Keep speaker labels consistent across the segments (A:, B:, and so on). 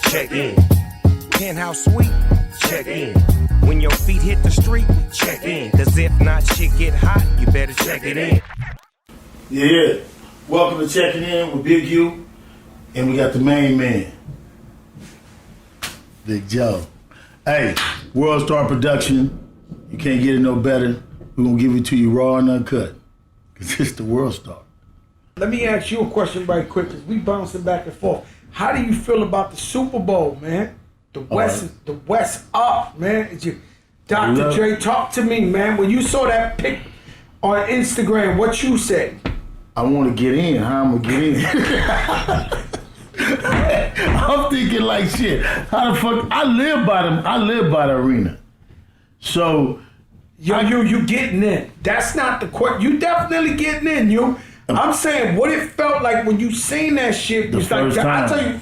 A: check in. Penthouse suite, check in. When your feet hit the street, check in. Cause if not, shit get hot, you better check it in.
B: Yeah. Welcome to Checc'n In with Big U. And we got the main man, Big Joe. Hey, World Star Production. You can't get it no better. We're going to give it to you raw and uncut. Because it's the World Star.
C: Let me ask you a question right quick, because we bouncing back and forth. How do you feel about the Super Bowl, man? The West up, man. Dr. Dre, talk to me, man. When you saw that pic on Instagram, what you say?
B: I want to get in. How I'm going to get in? I'm thinking like shit. How the fuck? I live by them. I live by the arena. So,
C: you getting in. That's not the question. You definitely getting in, you. I'm saying what it felt like when you seen that shit. Was like, I tell you,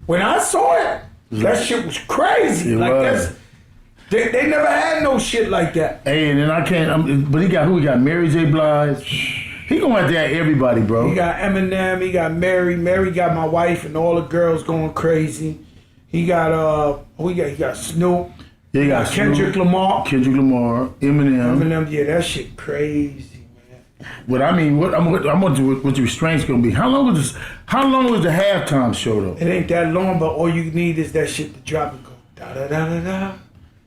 C: when I saw it, that shit was crazy. They never had no shit like that.
B: Hey, and then I can't. But he got who? He got Mary J. Blige. He gonna have to have everybody, bro.
C: He got Eminem. He got Mary. Mary got my wife and all the girls going crazy. He got who he got? He got Snoop.
B: Yeah, he got
C: Kendrick Lamar.
B: Eminem.
C: Yeah, that shit crazy, man.
B: But I mean, what the restraints gonna be? How long was the halftime show though?
C: It ain't that long, but all you need is that shit to drop and go da da da da da.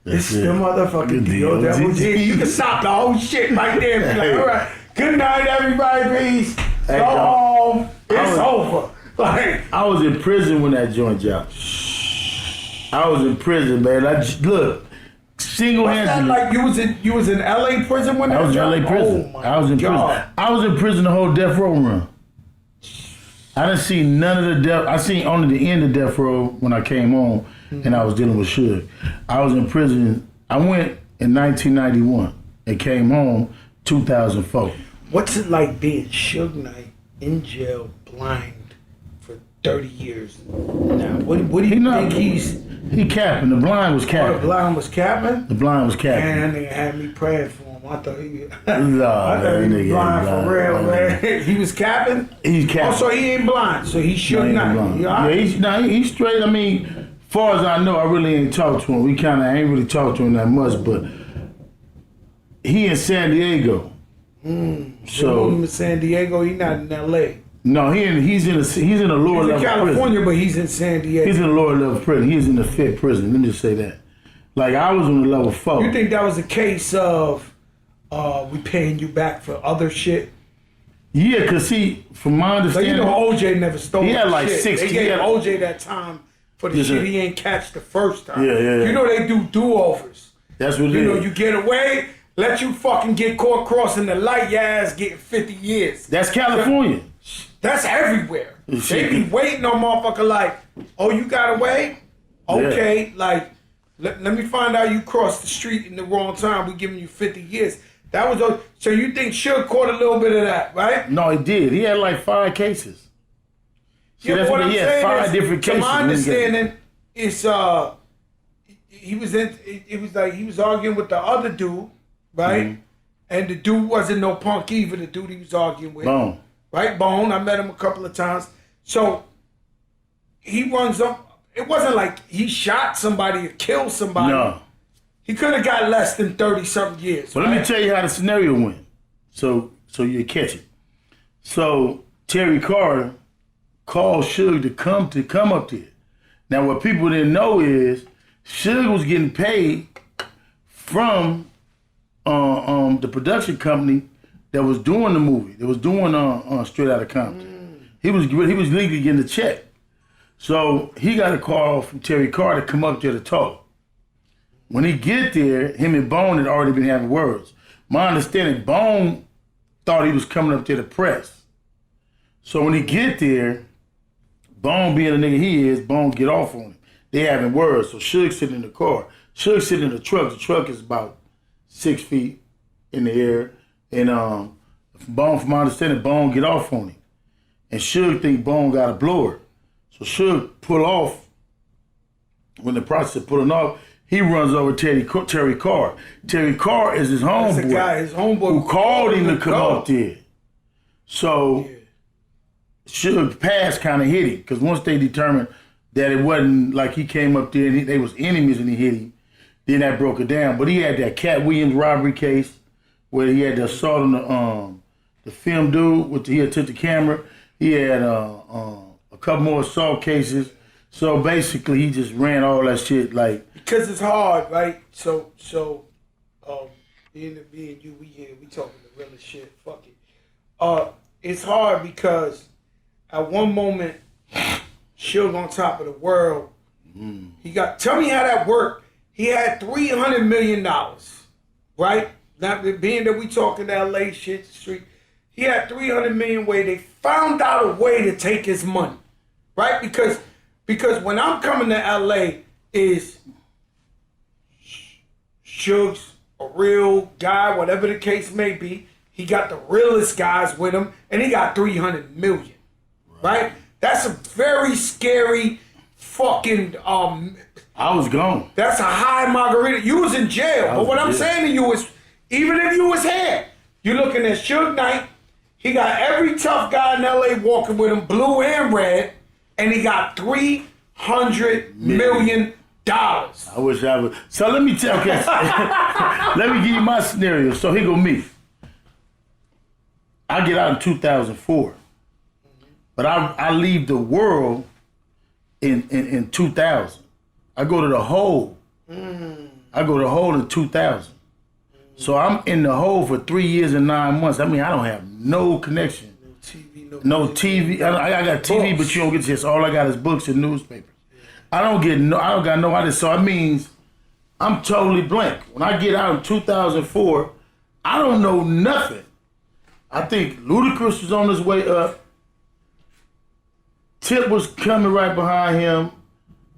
C: This is the motherfucking deal. That was it. You can stop the whole shit right there. And be like, all right, good night, everybody. Peace. Go home. It's over. Like,
B: I was in prison when that joint dropped. I was in prison, man. Look, single-handedly.
C: Like you was in LA prison when that
B: I was in LA prison. I was in prison. I was in prison the whole death row run. I didn't see none of the death. I seen only the end of death row when I came home, and I was dealing with Suge. I was in prison. I went in 1991 and came home 2004.
C: What's it like being Suge Knight in jail, blind for 30 years? Now, what do you think
B: He capping. The blind was capping.
C: Oh, the blind was capping?
B: The blind was capping.
C: Man, they had me praying for him. I thought he was
B: blind
C: for real, man. He was capping?
B: He's capping.
C: Oh, so he ain't blind. So he Suge Knight.
B: He's straight. I mean, far as I know, I really ain't talked to him. We kind of ain't really talked to him that much, but he in San Diego.
C: So in San Diego, he not in L.A.
B: No, he's in a lower level.
C: He's in California, prison. But he's in San Diego.
B: He's in a lower level prison. He's in the fifth prison. Let me just say that. Like I was on the level 4.
C: You think that was a case of we paying you back for other shit?
B: Yeah, cause see, from my understanding,
C: so OJ never stole.
B: He had like
C: shit.
B: 60.
C: They gave OJ that time for the shit he ain't catch the first time.
B: Yeah.
C: You know they do overs.
B: That's what it is.
C: You know you get away. Let you fucking get caught crossing the light, your ass getting 50 years.
B: That's California.
C: That's everywhere. They be waiting on motherfucker like, oh, you got away? Okay, yeah. Like, let me find out you crossed the street in the wrong time. We giving you 50 years. That was so you think Suge caught a little bit of that, right?
B: No, he did. He had like 5 cases. See, yeah, that's what he had. 5 different cases.
C: To my understanding, it's he was arguing with the other dude. Right? Mm-hmm. And the dude wasn't no punk either, the dude he was arguing with.
B: Bone.
C: Right? Bone. I met him a couple of times. So he runs up. It wasn't like he shot somebody or killed somebody.
B: No.
C: He could have got less than 30-something years.
B: But let me tell you how the scenario went. So you catch it. So Terry Carter called Suge to come up there. Now what people didn't know is Suge was getting paid from the production company that was doing the movie, that was doing Straight Outta Compton. He was legally getting a check. So he got a call from Terry Carter to come up there to talk. When he get there, him and Bone had already been having words. My understanding, Bone thought he was coming up there to press. So when he get there, Bone being the nigga he is, Bone get off on him. They having words. So Suge sitting in the car. Suge sitting in the truck. The truck is about 6 feet in the air, and Bone, from my understanding, Bone get off on him, and Suge think Bone got a blower, so Suge pull off. When the process of pulling off, he runs over Terry Carr. Terry Carr is his homeboy.
C: That's the guy, his homeboy,
B: who called him to come up there. So Suge pass kind of hit him, because once they determined that it wasn't like he came up there and they was enemies and he hit him. Then that broke it down. But he had that Cat Williams robbery case where he had the assault on the film dude he had took the camera. He had a couple more assault cases. So basically, he just ran all that shit like
C: because it's hard, right? So being you, we talking the realest shit. Fuck it. It's hard because at one moment, Suge on top of the world. He got. Tell me how that worked. He had $300 million, right? Now being that we talking L.A. shit, street. He had $300 million. Where they found out a way to take his money, right? Because when I'm coming to L.A. is Suge's a real guy, whatever the case may be. He got the realest guys with him, and he got $300 million, right? That's a very scary fucking.
B: I was gone.
C: That's a high margarita. You was in jail, but what I'm saying to you is, even if you was here, you're looking at Suge Knight. He got every tough guy in LA walking with him, blue and red, and he got $300 million.
B: I wish I would. So let me tell you, let me give you my scenario. So here go me. I get out in 2004, but I leave the world in 2000. I go to the hole. I go to the hole in 2000. So I'm in the hole for 3 years and 9 months. I mean, I don't have no connection. No TV. I got TV, but you don't get this. All I got is books and newspapers. I don't got no idea. So it means I'm totally blank. When I get out in 2004, I don't know nothing. I think Ludacris was on his way up. Tip was coming right behind him.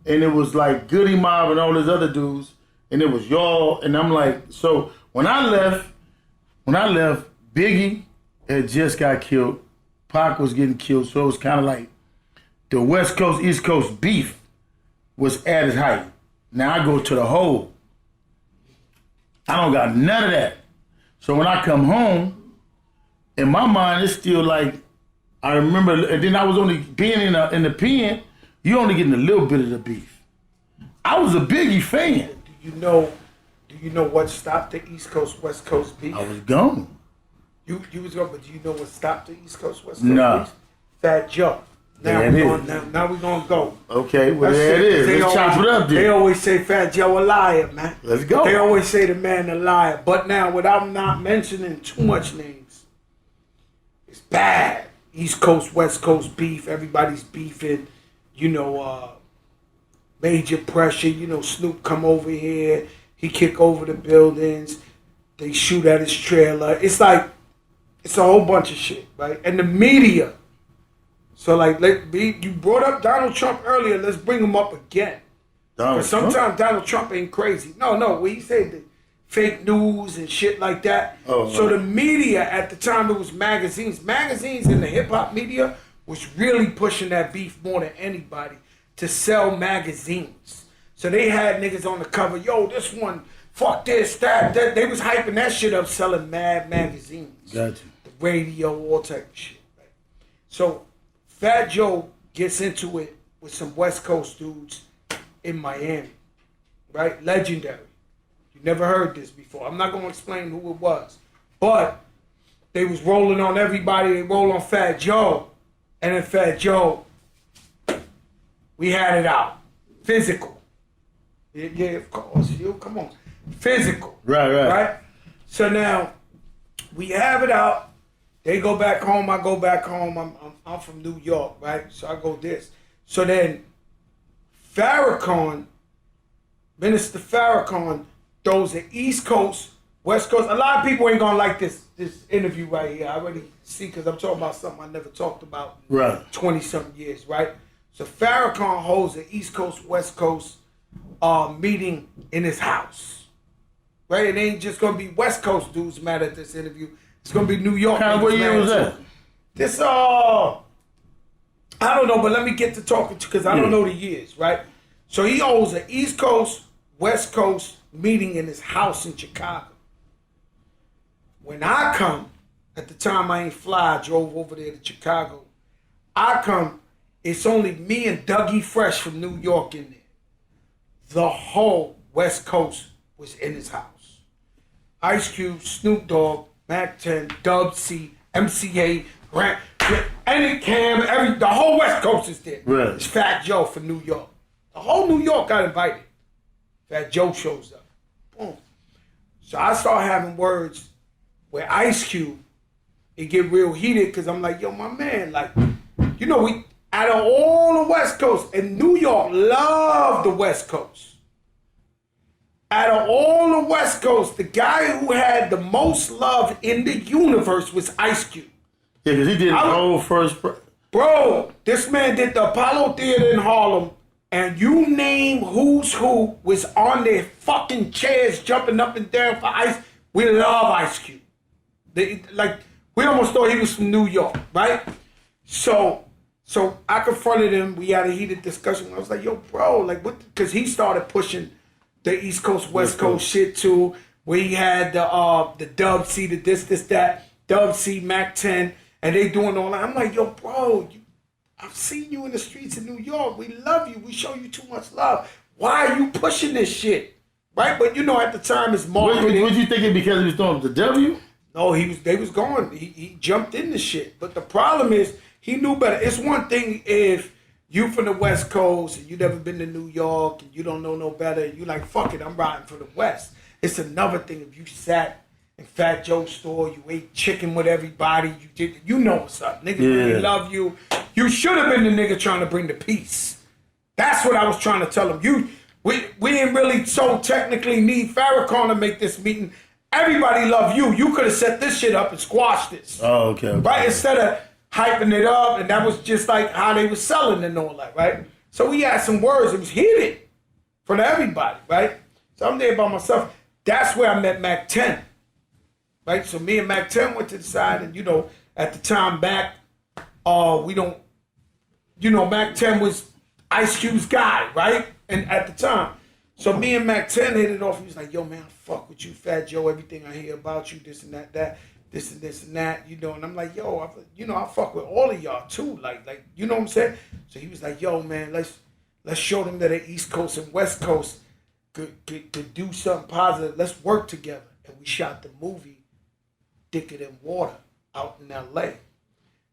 B: And it was like Goody Mob and all those other dudes. And it was y'all. And I'm like, so when I left, Biggie had just got killed. Pac was getting killed. So it was kind of like the West Coast, East Coast beef was at its height. Now I go to the hole. I don't got none of that. So when I come home, in my mind, it's still like, I remember, and then I was only being in the pen, you only getting a little bit of the beef. I was a Biggie fan.
C: Do you know what stopped the East Coast, West Coast beef?
B: I was gone.
C: You was gone, but do you know what stopped the East Coast, West Coast beef? Fat Joe. Now we're gonna go.
B: Okay, well there it is. Let's chop it up there.
C: They always say Fat Joe a liar, man.
B: Let's go.
C: They always say the man a liar. But now, without not mentioning too much names, it's bad. East Coast, West Coast beef. Everybody's beefing. Major pressure. Snoop come over here. He kick over the buildings. They shoot at his trailer. It's like, it's a whole bunch of shit, right? And the media. So you brought up Donald Trump earlier. Let's bring him up again. Because sometimes Donald Trump ain't crazy. No, when he said the fake news and shit like that. So the media at the time, it was magazines. Magazines in the hip hop media was really pushing that beef more than anybody to sell magazines. So they had niggas on the cover. Yo, this one, fuck this, that. They was hyping that shit up, selling mad magazines.
B: Gotcha.
C: The radio, all type of shit. Right? So Fat Joe gets into it with some West Coast dudes in Miami, right? Legendary. You never heard this before. I'm not going to explain who it was. But they was rolling on everybody. They roll on Fat Joe. And then Fat Joe, we had it out. Physical. Yeah, of course. Come on. Physical.
B: Right.
C: So now, we have it out. They go back home, I go back home. I'm from New York, right? So I go this. So then Minister Farrakhan throws an East Coast, West Coast. A lot of people ain't gonna like this interview right here. I already see, because I'm talking about something I never talked about in 20-something years, right? So Farrakhan holds an East Coast, West Coast meeting in his house, right? It ain't just gonna be West Coast dudes mad at this interview. It's gonna be New York.
B: What year was that?
C: This I don't know, but let me get to talking to, because I don't know the years, right? So he holds an East Coast, West Coast meeting in his house in Chicago. When I come, at the time I ain't fly, I drove over there to Chicago. I come, It's only me and Dougie Fresh from New York in there. The whole West Coast was in his house. Ice Cube, Snoop Dogg, Mack 10, Dub C, MCA, Grant, any Cam, the whole West Coast is there.
B: Right.
C: It's Fat Joe from New York. The whole New York got invited. Fat Joe shows up. Boom. So I start having words where Ice Cube, it get real heated because I'm like, yo, my man, like, you know, we out of all the West Coast, and New York loved the West Coast. Out of all the West Coast, the guy who had the most love in the universe was Ice Cube.
B: Yeah, because he did the whole first.
C: Bro, this man did the Apollo Theater in Harlem, and you name who's who was on their fucking chairs jumping up and down for Ice. We love Ice Cube. We almost thought he was from New York, right? So I confronted him. We had a heated discussion. I was like, yo, bro, like what? Because he started pushing the East Coast, West Coast shit too. Where he had the Dub C, the this, that, Dub C, Mack 10, and they doing all that. I'm like, yo, bro, I've seen you in the streets of New York. We love you. We show you too much love. Why are you pushing this shit? Right? But you know, at the time, it's marketing.
B: Was you thinking because he was throwing the W?
C: No, they was going. He jumped in the shit. But the problem is, he knew better. It's one thing if you from the West Coast and you never been to New York and you don't know no better. You like, fuck it, I'm riding for the West. It's another thing if you sat in Fat Joe's store, you ate chicken with everybody. You know what's up, nigga. Really love you. You should have been the nigga trying to bring the peace. That's what I was trying to tell him. We didn't really so technically need Farrakhan to make this meeting. Everybody love you. You could have set this shit up and squashed this.
B: Oh, okay.
C: Right? Instead of hyping it up, and that was just like how they was selling and all that, right? So we had some words. It was heated for everybody, right? So I'm there by myself. That's where I met Mack 10, right? So me and Mack 10 went to the side, and, you know, at the time back, Mack 10 was Ice Cube's guy, right? And at the time. So me and Mack 10 hit it off. He was like, yo, man, I fuck with you, Fat Joe, everything I hear about you, this and that, this and this and that, you know. And I'm like, yo, I fuck with all of y'all too. Like, you know what I'm saying? So he was like, yo, man, let's show them that the East Coast and West Coast could do something positive. Let's work together. And we shot the movie Thicker Than Water out in L.A.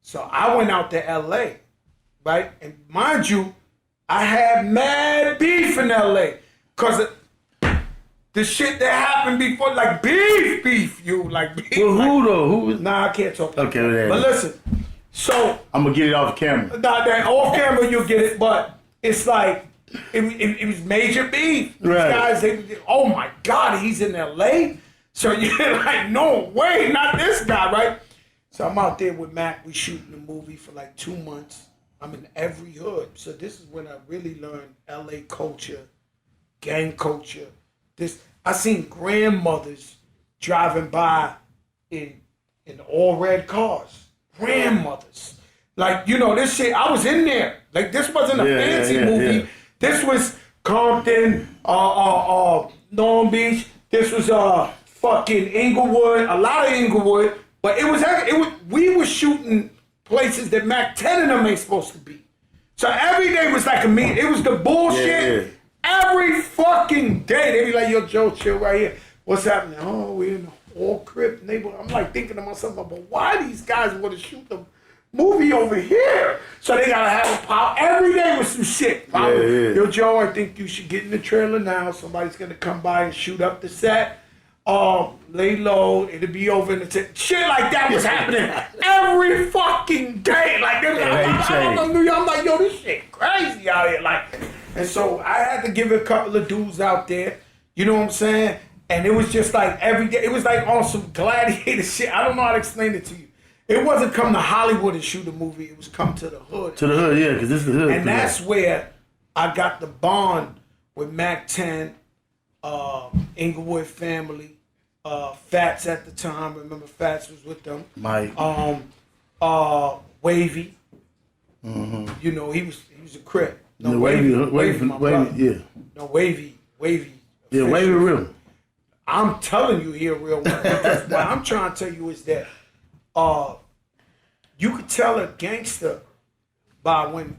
C: So I went out to L.A., right? And mind you, I had mad beef in L.A. Because the shit that happened before, like beef, like beef.
B: Well, who though? Who was?
C: Nah, I can't talk about
B: that.
C: But listen, so
B: I'm going to get it off camera.
C: Nah, off camera you'll get it, but it's like, it was major beef. These guys, oh my God, he's in L.A.? So you're like, no way, not this guy, right? So I'm out there with Mack. We shooting the movie for like 2 months. I'm in every hood. So this is when I really learned L.A. culture, gang culture. I seen grandmothers driving by in all red cars. Grandmothers. Like, you know, this shit, I was in there. Like, this wasn't a fancy movie. Yeah. This was Compton, Long Beach. This was fucking Inglewood, a lot of Inglewood. But we were shooting places that Mack 10 and them ain't supposed to be. So every day was like a meeting. It was the bullshit. Yeah. Every fucking day. They be like, yo, Joe, chill right here. What's happening? Oh, we're in the all crib neighborhood. I'm like thinking to myself, but why these guys want to shoot the movie over here? So they gotta have a pop every day with some shit. Yo, Joe, I think you should get in the trailer now. Somebody's gonna come by and shoot up the set. Lay low, it'll be over in the shit like that was happening every fucking day. Like, I'm like, yo, this shit crazy out here. Like, and so I had to give it a couple of dudes out there. You know what I'm saying? And it was just like every day. It was like on some gladiator shit. I don't know how to explain it to you. It wasn't come to Hollywood and shoot a movie. It was come to the hood.
B: To the hood, yeah, because this is the hood.
C: And that's where I got the bond with Mack 10, Inglewood family, Fats at the time. Remember, Fats was with them.
B: Mike.
C: Wavy.
B: Mm-hmm.
C: You know, he was a Crip. No,
B: Wavy,
C: yeah. No, Wavy.
B: Yeah, Wavy real.
C: I'm telling you, he a real one. What I'm trying to tell you is that you could tell a gangster by when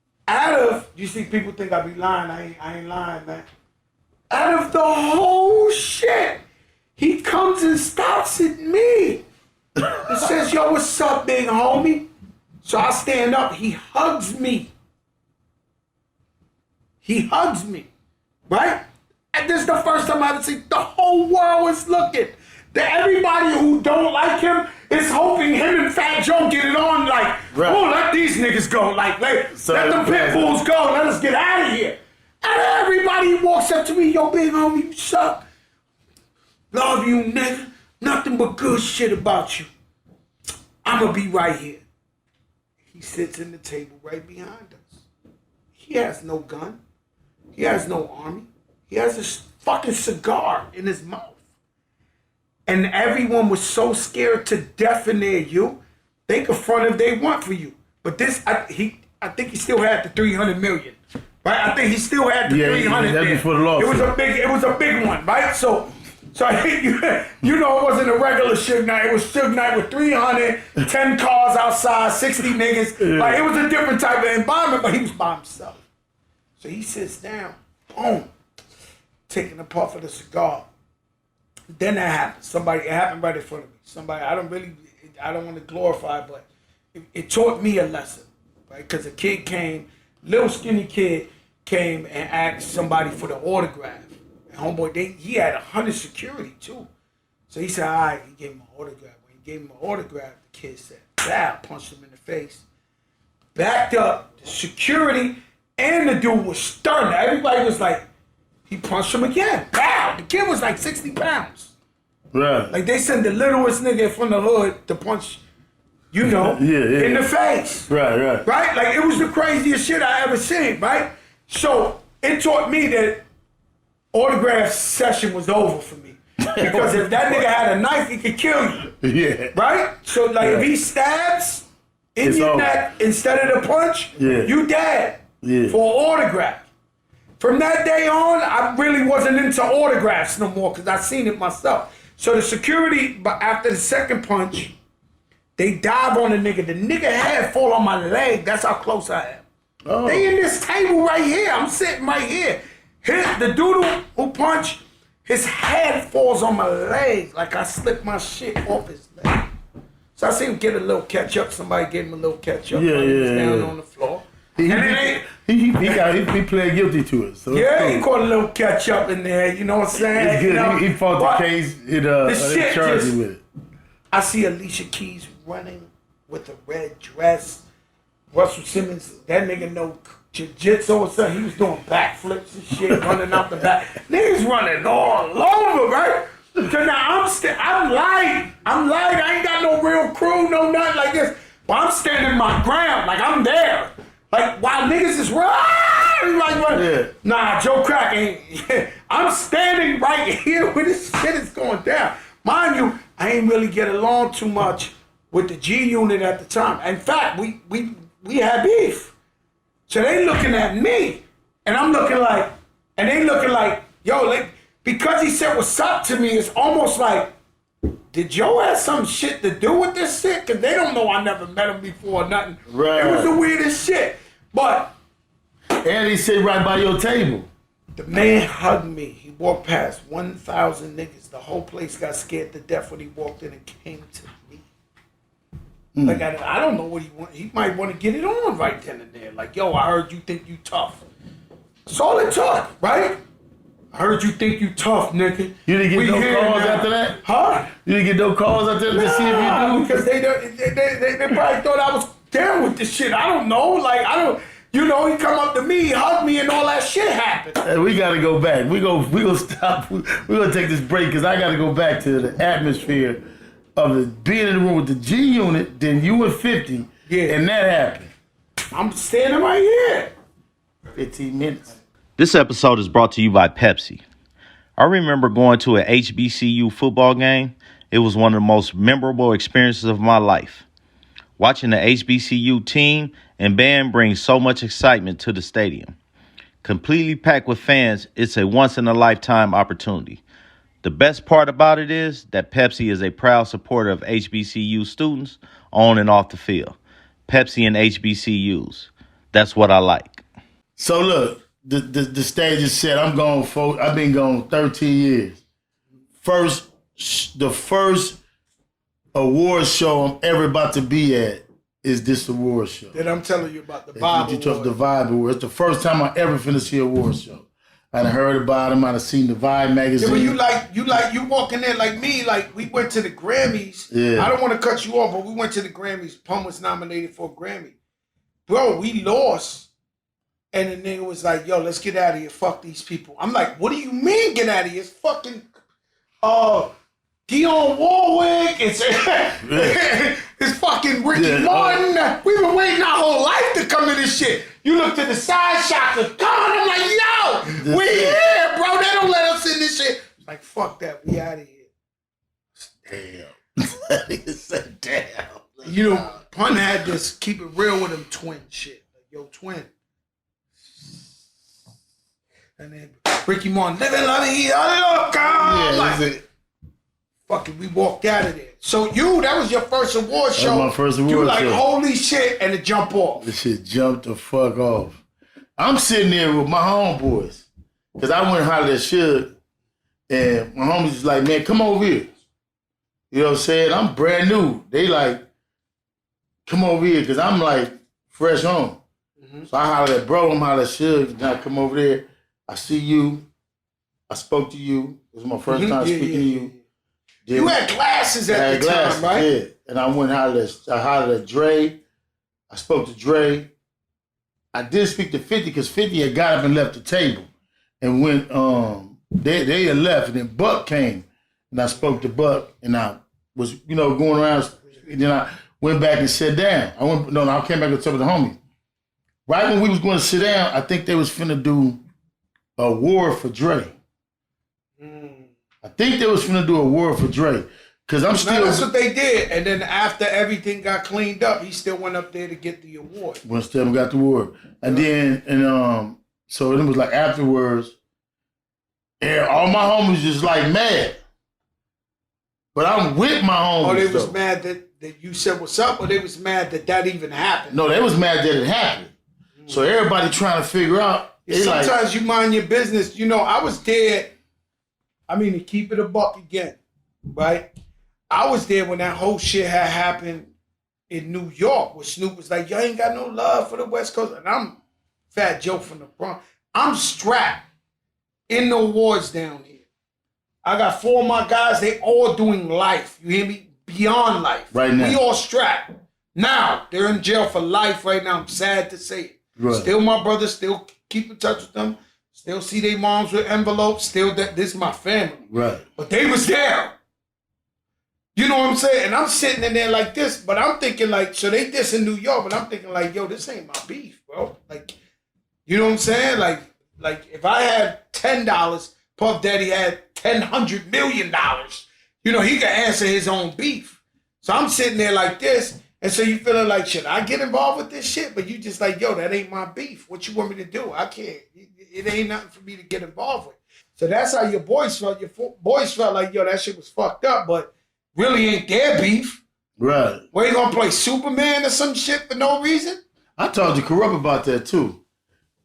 C: you see people think I be lying. I ain't lying, man. Out of the whole shit, he comes and stops at me. He says, yo, what's up, big homie? So I stand up. He hugs me. He hugs me, right? And this is the first time I ever seen the whole world is looking. Everybody who don't like him is hoping him and Fat Joe get it on like, right. Oh, let these niggas go. Like, let them pit bulls go. Let us get out of here. And everybody walks up to me, yo, big homie, you suck. Love you, nigga. Nothing but good shit about you. I'ma be right here. He sits in the table right behind us. He has no gun. He has no army. He has a fucking cigar in his mouth. And everyone was so scared to death in there, they could front if they want for you. But this, I think he still had the 300 million, right? I think he still had the 300 there.
B: For the lawsuit.
C: It was a big one, right? So I think you know it wasn't a regular Suge Knight. It was Suge Knight with 300, 10 cars outside, 60 niggas. Yeah. Like it was a different type of environment, but he was by himself. So he sits down, boom, taking a puff of the cigar. Then that happened. It happened right in front of me. I don't want to glorify, but it taught me a lesson, right? Because a kid came, little skinny kid came and asked somebody for the autograph. And homeboy, he had 100 security too. So he said, all right, he gave him an autograph. When he gave him an autograph, the kid said, "Bow," punched him in the face. Backed up, the security and the dude was stunned. Everybody was like, he punched him again. Wow, the kid was like 60 pounds.
B: Right.
C: Like they sent the littlest nigga from the hood to punch, in the face.
B: Right.
C: Right? Like it was the craziest shit I ever seen, right? So it taught me that autograph session was over for me. Because if that nigga had a knife, he could kill you. Yeah. Right? So like if he stabs in your neck instead of the punch, you dead for an autograph. From that day on, I really wasn't into autographs no more because I seen it myself. So the security, but after the second punch, they dive on the nigga. The nigga head fall on my leg. That's how close I am. Oh. They in this table right here. I'm sitting right here. The dude who punched, his head falls on my leg like I slipped my shit off his leg. So I see him get a little ketchup. Somebody gave him a little ketchup. He was down on the floor.
B: He pled guilty to it. So
C: he caught a little ketchup in there. You know what I'm saying?
B: It's good. He fought the case. They charged him with it.
C: I see Alicia Keys running with a red dress. Russell Simmons, that nigga know jiu-jitsu or something. He was doing backflips and shit, running out the back. Niggas running all over, right? So now I'm light. I ain't got no real crew, no nothing like this. But I'm standing my ground, like I'm there. Like while niggas is running. Nah, Joe Crack ain't. I'm standing right here when this shit is going down. Mind you, I ain't really get along too much with the G unit at the time. In fact, we had beef. So they looking at me, and I'm looking like, and they looking like, yo, like, because he said what's up to me, it's almost like, did Joe have some shit to do with this shit? Because they don't know I never met him before or nothing. Right. It was the weirdest shit. But.
B: And he sit right by your table.
C: The man hugged me. He walked past 1,000 niggas. The whole place got scared to death when he walked in and came to me. Like, I don't know what he want. He might want to get it on right then and there. Like, yo, I heard you think you tough. That's all it took, right? I heard you think you tough, nigga.
B: You didn't get no calls after that?
C: Huh?
B: You didn't get no calls after that to see if you do?
C: Because they probably thought I was down with this shit. I don't know. Like, he come up to me, hug me, and all that shit happened.
B: Hey, we got to go back. We gonna stop. We're going to take this break because I got to go back to the atmosphere of being in the room with the G unit, then you and 50, and that happened.
C: I'm standing right here.
B: 15 minutes.
D: This episode is brought to you by Pepsi. I remember going to an HBCU football game. It was one of the most memorable experiences of my life. Watching the HBCU team and band brings so much excitement to the stadium. Completely packed with fans, it's a once-in-a-lifetime opportunity. The best part about it is that Pepsi is a proud supporter of HBCU students on and off the field. Pepsi and HBCUs. That's what I like.
B: So look, the stage is set. I've been gone 13 years. The first award show I'm ever about to be at is this award show.
C: That I'm telling you about the Vibe Award.
B: The Vibe Award. It's the first time I ever finna see a award show. I'd heard about him. I'd have seen the Vibe magazine.
C: Yeah, but you walking in like me. Like we went to the Grammys.
B: Yeah.
C: I don't want to cut you off, but we went to the Grammys. Pun was nominated for a Grammy. Bro, we lost. And the nigga was like, yo, let's get out of here. Fuck these people. I'm like, what do you mean get out of here? It's fucking Dionne Warwick. It's fucking Ricky Martin. We've been waiting our whole life to come to this shit. You look to the side, shots are gone. I'm like, yo, we here, bro. They don't let us in this shit. Like, fuck that. We out of here.
B: Damn. Damn.
C: You know, Pun had this keep it real with him twin shit. Like, yo, twin. And then Ricky Martin, living la vida loca. Like, fuck it, we walked out of there. So that was your first award show.
B: That was my first award show.
C: You like, holy shit, and it jump off.
B: This shit jumped the fuck off. I'm sitting there with my homeboys. Because I went and hollered at Suge. And my homies was like, man, come over here. You know what I'm saying? I'm brand new. They like, come over here. Because I'm like, fresh home. Mm-hmm. So I hollered at bro. I'm hollered at Suge. Now come over there. I see you. I spoke to you. It was my first time speaking to you.
C: You had glasses at the time, right?
B: Yeah. And I went and hollered at Dre. I spoke to Dre. I did speak to 50 because 50 had got up and left the table. And when they had left, and then Buck came. And I spoke to Buck, and I was, going around. And then I went back and sat down. I came back and talked to the homie. Right when we was going to sit down, I think they was finna do a award for Dre. I think they was finna do a award for Dre. Cause I'm still.
C: That's what they did. And then after everything got cleaned up, he still went up there to get the award.
B: Still got the award. And then, so it was like afterwards, and all my homies just like mad. But I'm with my homies.
C: Oh, they was mad that you said what's up, or they was mad that even happened?
B: No, they was mad that it happened. So everybody trying to figure out.
C: Sometimes you mind your business. I was there. I mean, to keep it a buck again, right? I was there when that whole shit had happened in New York, where Snoop was like, y'all ain't got no love for the West Coast. And I'm Fat Joe from the Bronx. I'm strapped in the awards down here. I got 4 of my guys, they all doing life. You hear me? Beyond life.
B: Right now.
C: We all strapped. Now, they're in jail for life right now. I'm sad to say it. Right. Still my brothers, still keep in touch with them. Still see their moms with envelopes. Still, this is my family.
B: Right.
C: But they was there. You know what I'm saying? And I'm sitting in there like this, but I'm thinking like, so they this in New York, but I'm thinking like, yo, this ain't my beef, bro. Like, you know what I'm saying? Like if I had $10, Puff Daddy had $100 million, he could answer his own beef. So I'm sitting there like this, and so you feeling like, should I get involved with this shit? But you just like, yo, that ain't my beef. What you want me to do? I can't. It ain't nothing for me to get involved with. So that's how your boys felt. Your boys felt like, yo, that shit was fucked up, but really ain't their beef.
B: Right.
C: Where you gonna play Superman or some shit for no reason?
B: I talked to Corrupt about that too.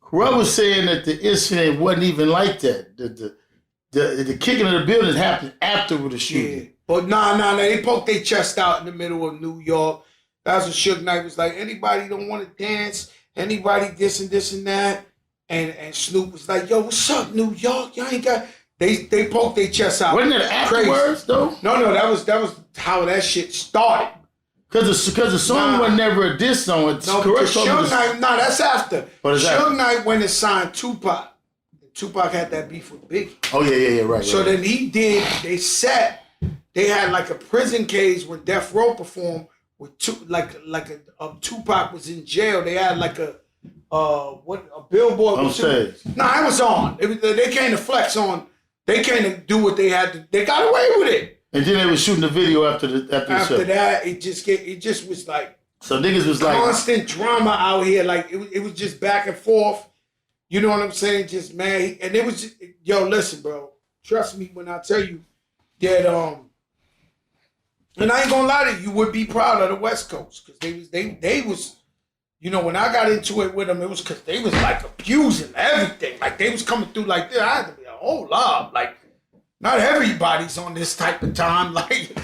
B: Corrupt was saying that the incident wasn't even like that. The kicking of the building happened after the shooting.
C: Yeah. But nah, they poked their chest out in the middle of New York. That's what Suge Knight was like, anybody don't want to dance, anybody this and that. And Snoop was like, yo, what's up, New York? Y'all ain't got... They poked their chest out.
B: Wasn't it afterwards, though?
C: No, that was how that shit started.
B: Because the song was never a diss song.
C: No, because Suge Knight... No, that's after. Suge Knight went and signed Tupac. Tupac had that beef with Biggie.
B: Oh, yeah, right.
C: So then they had like a prison cage when Death Row performed with Tupac was in jail. They had like a billboard.
B: On stage.
C: Nah, it was on. They came to flex on. They came to do what they had to. They got away with it.
B: And then they were shooting the video after the show.
C: After that, it just was like.
B: So niggas was like
C: constant drama out here. Like it was just back and forth. You know what I'm saying? Just man, and it was just, yo. Listen, bro. Trust me when I tell you that and I ain't gonna lie to you, you would be proud of the West Coast because they was You know, when I got into it with them, it was because they was like abusing everything. Like they was coming through like this. I had to be like, hold up. Like, not everybody's on this type of time. Like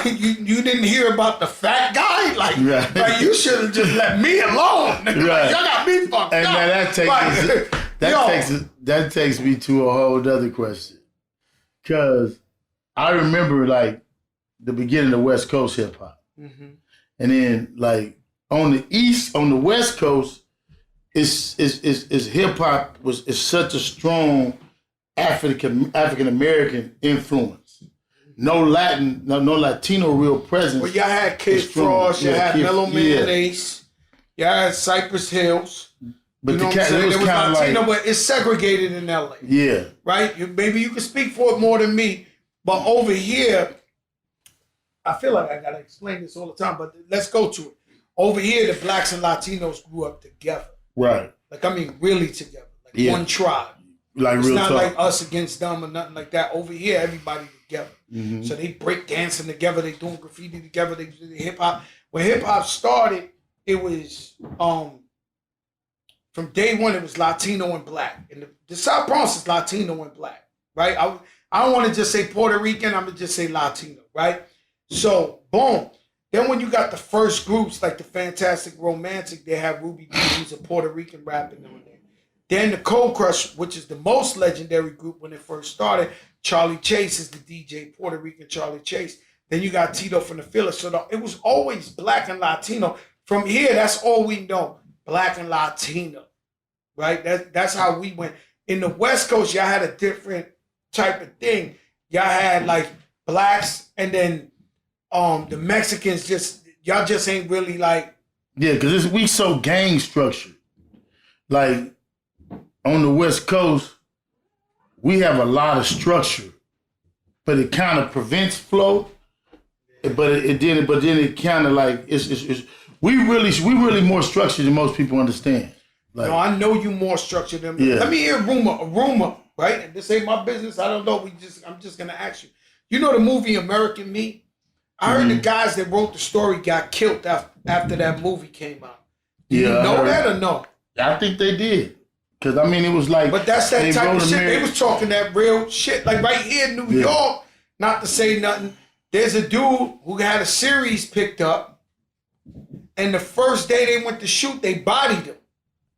C: you didn't hear about the fat guy? Like,
B: right.
C: like you should have just let me alone.
B: Right.
C: Like, y'all got me fucked
B: and
C: up.
B: And that takes me to a whole other question. Cause I remember like the beginning of West Coast hip hop. Mm-hmm. And then like on the West Coast, is hip hop is such a strong African American influence. No Latino real presence.
C: Well, y'all had Kid Frost, y'all had Mellow Man Ace, y'all had Cypress Hills.
B: But
C: you know
B: it was
C: Latino,
B: like,
C: but it's segregated in LA.
B: Yeah.
C: Right? Maybe you can speak for it more than me, but over here, I feel like I gotta explain this all the time, but let's go to it. Over here, the blacks and Latinos grew up together.
B: Right.
C: Like, I mean, really together. Like one tribe.
B: Like
C: it's
B: real
C: not
B: talk.
C: like us against them or nothing like that. Over here, everybody together. Mm-hmm. So they break dancing together. They doing graffiti together. They do the hip hop. When hip hop started, it was from day one. It was Latino and black. And the South Bronx is Latino and black, right? I don't want to just say Puerto Rican. I'm gonna just say Latino, right? So boom. Then when you got the first groups like the Fantastic Romantic, they have Ruby Dee, who's a Puerto Rican rapping on there. Then the Cold Crush, which is the most legendary group when it first started. Charlie Chase is the DJ, Puerto Rican Charlie Chase. Then you got Tito from the Phillies. So it was always black and Latino. From here, that's all we know, black and Latino, right? That's how we went. In the West Coast, y'all had a different type of thing. Y'all had like blacks and then the Mexicans y'all just ain't really like.
B: Yeah, because we so gang structured. Like, on the West Coast, we have a lot of structure, but it kind of prevents flow. But then it kind of like it's we really more structured than most people understand. Like,
C: no, I know you more structured than me.
B: Yeah.
C: Let me hear a rumor, right? And this ain't my business. I don't know. I'm just gonna ask you. You know the movie American Me? I heard the guys that wrote the story got killed after that movie came out. Do you know that or no?
B: I think they did. Because, I mean, it was like...
C: But that's that type of shit. They was talking that real shit. Like right here in New York, not to say nothing, there's a dude who had a series picked up, and the first day they went to shoot, they bodied him.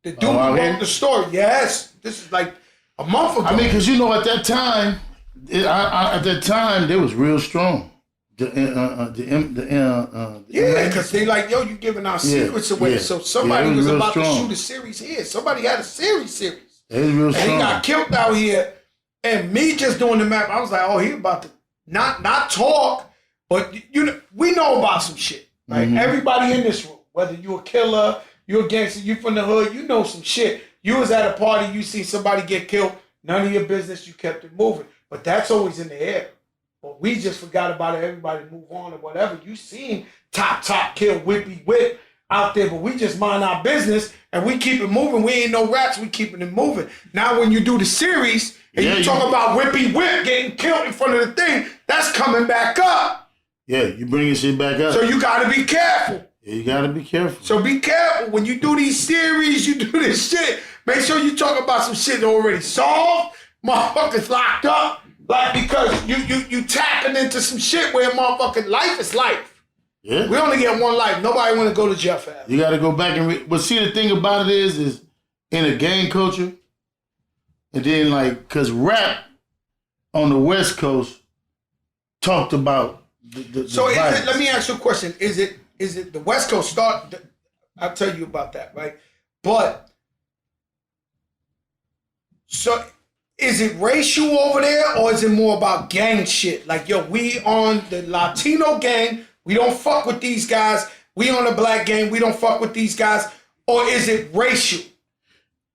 C: The dude who wrote the story. Yes. This is like a month ago.
B: I mean, because, you know, at that time, they was real strong. Yeah,
C: because they like, yo, you giving our secrets away. Yeah. So somebody was about to shoot a series here. Somebody had a series.
B: It was real strong.
C: And he got killed out here. And me just doing the map, I was like, oh, he about to not talk, but you know, we know about some shit. Right? Mm-hmm. Everybody in this room, whether you a killer, you a gangster, you from the hood, you know some shit. You was at a party, you see somebody get killed, none of your business, you kept it moving. But that's always in the air. But we just forgot about it. Everybody move on or whatever. You seen top kill whippy whip out there, but we just mind our business and we keep it moving. We ain't no rats. We keeping it moving. Now when you do the series and you talk about whippy whip getting killed in front of the thing, that's coming back up.
B: Yeah, you bringing shit back up.
C: So you got to be careful.
B: Yeah, you got to be careful.
C: So be careful when you do these series. You do this shit. Make sure you talk about some shit already solved. Motherfuckers locked up. Like, because you tapping into some shit where motherfucking life is life.
B: Yeah.
C: We only get one life. Nobody want to go to jail forever.
B: You got to go back and but see, the thing about it is in a gang culture, and then like, because rap on the West Coast talked about the
C: so let me ask you a question. Is it the West Coast start? I'll tell you about that, right? But so is it racial over there, or is it more about gang shit? Like, yo, we on the Latino gang, we don't fuck with these guys. We on the black gang, we don't fuck with these guys. Or is it racial?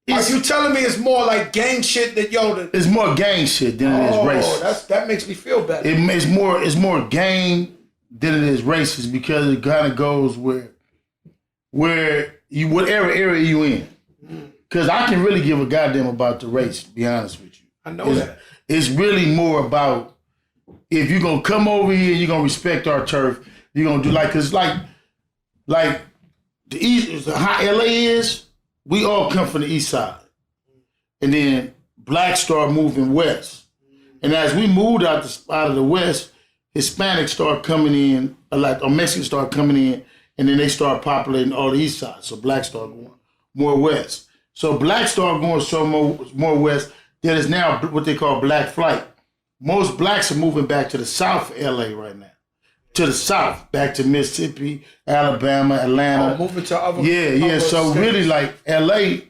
C: Are you telling me it's more like gang shit that
B: It's more gang shit than it is racist.
C: Oh, that makes me feel better.
B: It's more gang than it is racist, because it kind of goes where you, whatever area you in. Because I can really give a goddamn about the race, to be honest with you.
C: I know that.
B: It's really more about, if you're going to come over here, you're going to respect our turf. You're going to do because the East, how LA is, we all come from the East Side. And then blacks start moving west. And as we moved out of the West, Hispanics start coming in, or Mexicans start coming in, and then they start populating all the East Side. So blacks start going more west. So blacks start going so more west. There is now what they call black flight. Most blacks are moving back to the South of LA right now. To the South, back to Mississippi, Alabama, Atlanta.
C: Moving to other
B: Yeah. So
C: states.
B: really, like LA,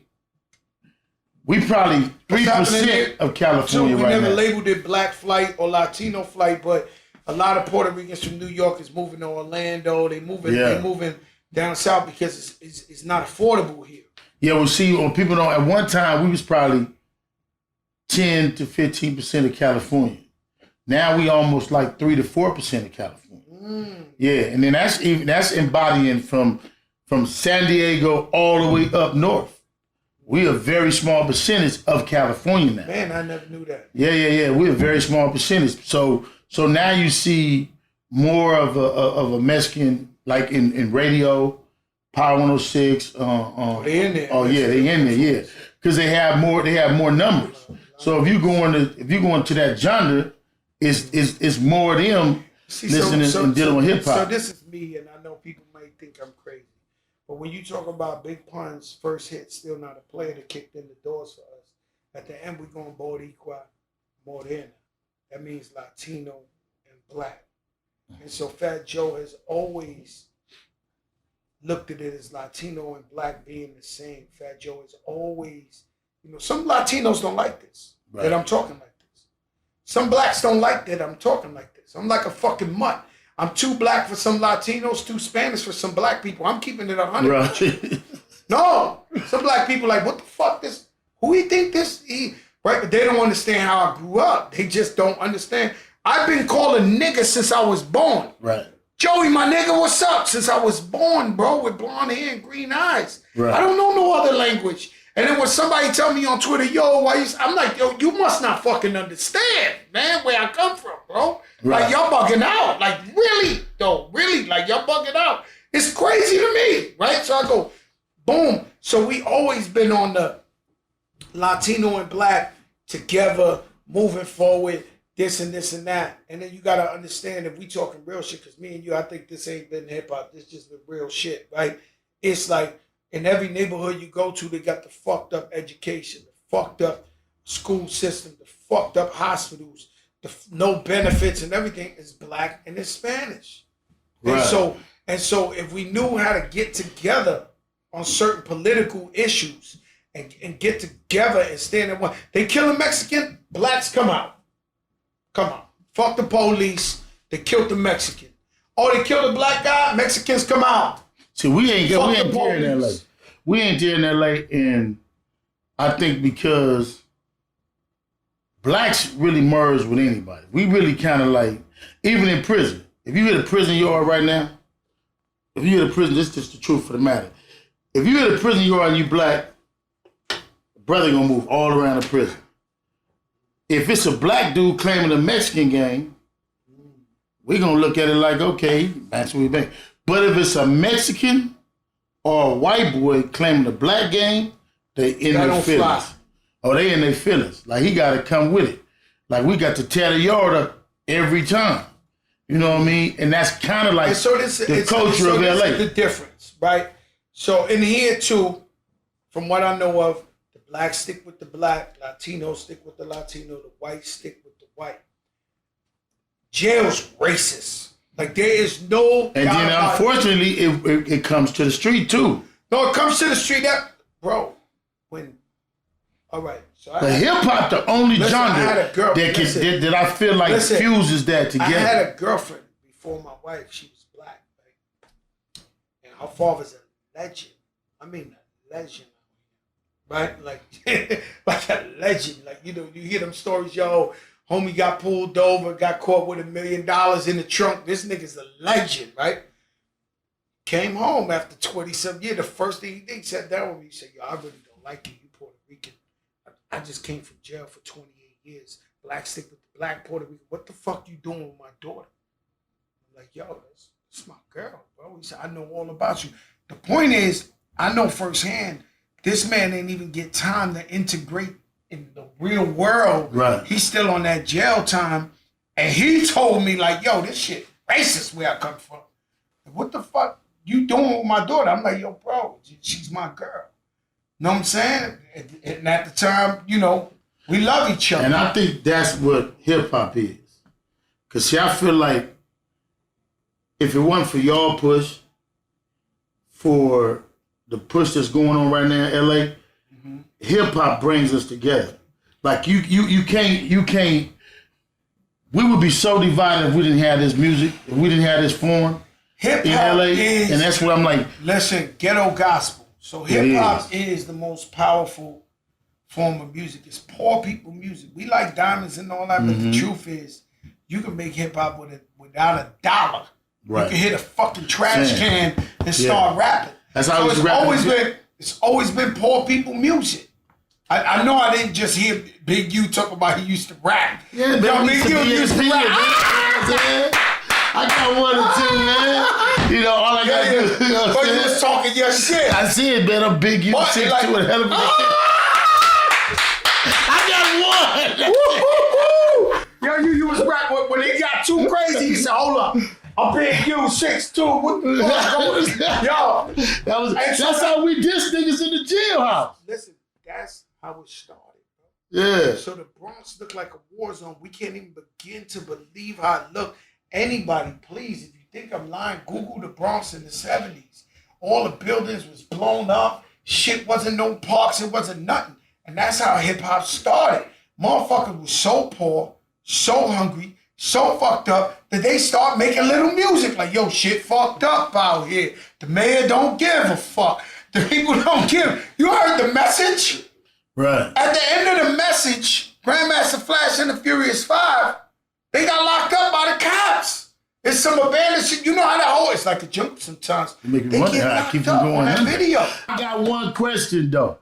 B: we probably 3% of California
C: we
B: right
C: never
B: now.
C: labeled it black flight or Latino flight, but a lot of Puerto Ricans from New York is moving to Orlando. They moving down south because it's not affordable here.
B: Yeah, well, see, when people don't. At one time, we was probably 10 to 15% of California. Now we almost like 3 to 4% of California. Yeah, and then that's embodying from San Diego all the way up north. We a very small percentage of California now.
C: Man, I never knew that.
B: Yeah. We're a very small percentage. So now you see more of a Mexican, like in radio, Power 106.
C: They in there.
B: Oh yeah, they in there. Yeah, because they have more numbers. So if you go into that genre, it's more of them listening and dealing with hip hop.
C: So this is me, and I know people might think I'm crazy, but when you talk about Big Pun's first hit, Still Not a Player, that kicked in the doors for us. At the end, we're going Boricua, Morena. That means Latino and black. And so Fat Joe has always looked at it as Latino and black being the same. Fat Joe has always, some Latinos don't like this, that I'm talking like this. Some blacks don't like that I'm talking like this. I'm like a fucking mutt. I'm too black for some Latinos, too Spanish for some black people. I'm keeping it 100.
B: Right.
C: No, some black people like, what the fuck this? Who he think this? Right, but they don't understand how I grew up. They just don't understand. I've been called a nigga since I was born.
B: Right.
C: Joey, my nigga, what's up? Since I was born, bro, with blonde hair and green eyes.
B: Right.
C: I don't know no other language. And then when somebody tell me on Twitter, yo, I'm like, yo, you must not fucking understand, man, where I come from, bro.
B: Right.
C: Like, y'all bugging out. Like, really, though, really, like, y'all bugging out. It's crazy to me, right? So I go, boom. So we always been on the Latino and black together, moving forward, this and this and that. And then you got to understand, if we talking real shit, because me and you, I think this ain't been hip-hop. This just been real shit, right? It's like, in every neighborhood you go to, they got the fucked up education, the fucked up school system, the fucked up hospitals, the no benefits, and everything is black and it's Spanish. Right. And so if we knew how to get together on certain political issues and get together and stand in one, they kill a Mexican, blacks come out. Come on. Fuck the police. They killed the Mexican. Oh, they killed a black guy, Mexicans come out.
B: See, we ain't there in LA. We ain't there in LA, and I think because blacks really merge with anybody. We really kind of like, even in prison. If you hit a prison yard right now, this is just the truth of the matter. If you hit a prison yard and you black, brother gonna move all around the prison. If it's a black dude claiming a Mexican gang, we gonna look at it like, okay, that's what we think. But if it's a Mexican or a white boy claiming a black gang, they in their feelings. Oh, they in their feelings. Like, he got to come with it. Like, we got to tear the yard up every time. You know what I mean? And that's kind of like the culture of LA.
C: This is the difference, right? So in here, too, from what I know of, the blacks stick with the black, Latinos stick with the Latino, the whites stick with the white. Jail's racist. Like, there is no...
B: And then, unfortunately, it comes to the street, too.
C: No, it comes to the street. Bro, when... All right. So
B: the hip-hop, the only genre that I feel like fuses that together.
C: I had a girlfriend before my wife. She was black, right? And her father's a legend. I mean, a legend. Right? Like, like a legend. Like, you hear them stories, yo... Homie got pulled over, got caught with $1 million in the trunk. This nigga's a legend, right? Came home after 20-some years. The first thing he did, he sat down with me. He said, yo, I really don't like you. You Puerto Rican. I just came from jail for 28 years. Black stick with the black Puerto Rican. What the fuck you doing with my daughter? I'm like, yo, that's my girl, bro. He said, I know all about you. the point is, I know firsthand, this man didn't even get time to integrate in the real world.
B: Right.
C: He's still on that jail time. And he told me, like, yo, this shit racist where I come from. What the fuck you doing with my daughter? I'm like, yo, bro, she's my girl. Know what I'm saying? And at the time, you know, we love each other.
B: And I think that's what hip-hop is. Because, see, I feel like if it wasn't for y'all push, for the push that's going on right now in L.A., hip-hop brings us together. Like, you can't, we would be so divided if we didn't have this music, if we didn't have this form
C: Hip-hop
B: in L.A.,
C: is,
B: and that's what I'm like.
C: Listen, ghetto gospel. So hip-hop is the most powerful form of music. It's poor people music. We like diamonds and all that, but the truth is, you can make hip-hop without a dollar.
B: Right.
C: You can hit a fucking trash can and start rapping.
B: That's how
C: it's always been poor people music. I know I didn't just hear Big U talk about he used to rap.
B: Yeah,
C: Big U used to rap.
B: I got one or two, man. You know, all I got to do. You know what
C: But
B: I'm
C: you
B: saying?
C: was talking your shit.
B: I see it, man. I'm Big U, 6'2",
C: like-
B: and hell of a I got one.
C: Yo, you was rap when they got too crazy. He said, "Hold up, I'm Big U 6'2". What the fuck? Yo,
B: That's how we diss niggas in the jailhouse.
C: listen, that's how it started.
B: Yeah.
C: So the Bronx looked like a war zone. We can't even begin to believe how it looked. Anybody, please, if you think I'm lying, Google the Bronx in the 70s. All the buildings was blown up. Shit wasn't no parks. It wasn't nothing. And that's how hip-hop started. Motherfuckers was so poor, so hungry, so fucked up that they start making little music. Like, yo, shit fucked up out here. The mayor don't give a fuck. The people don't give. You heard the message?
B: Right.
C: At the end of the message, Grandmaster Flash and the Furious 5, they got locked up by the cops. It's some abandoned shit. You know how that whole, it's like a joke sometimes.
B: You make me
C: They
B: wonder
C: get
B: how I
C: locked
B: keep
C: up
B: from going
C: on that
B: under.
C: video.
B: I got one question, though.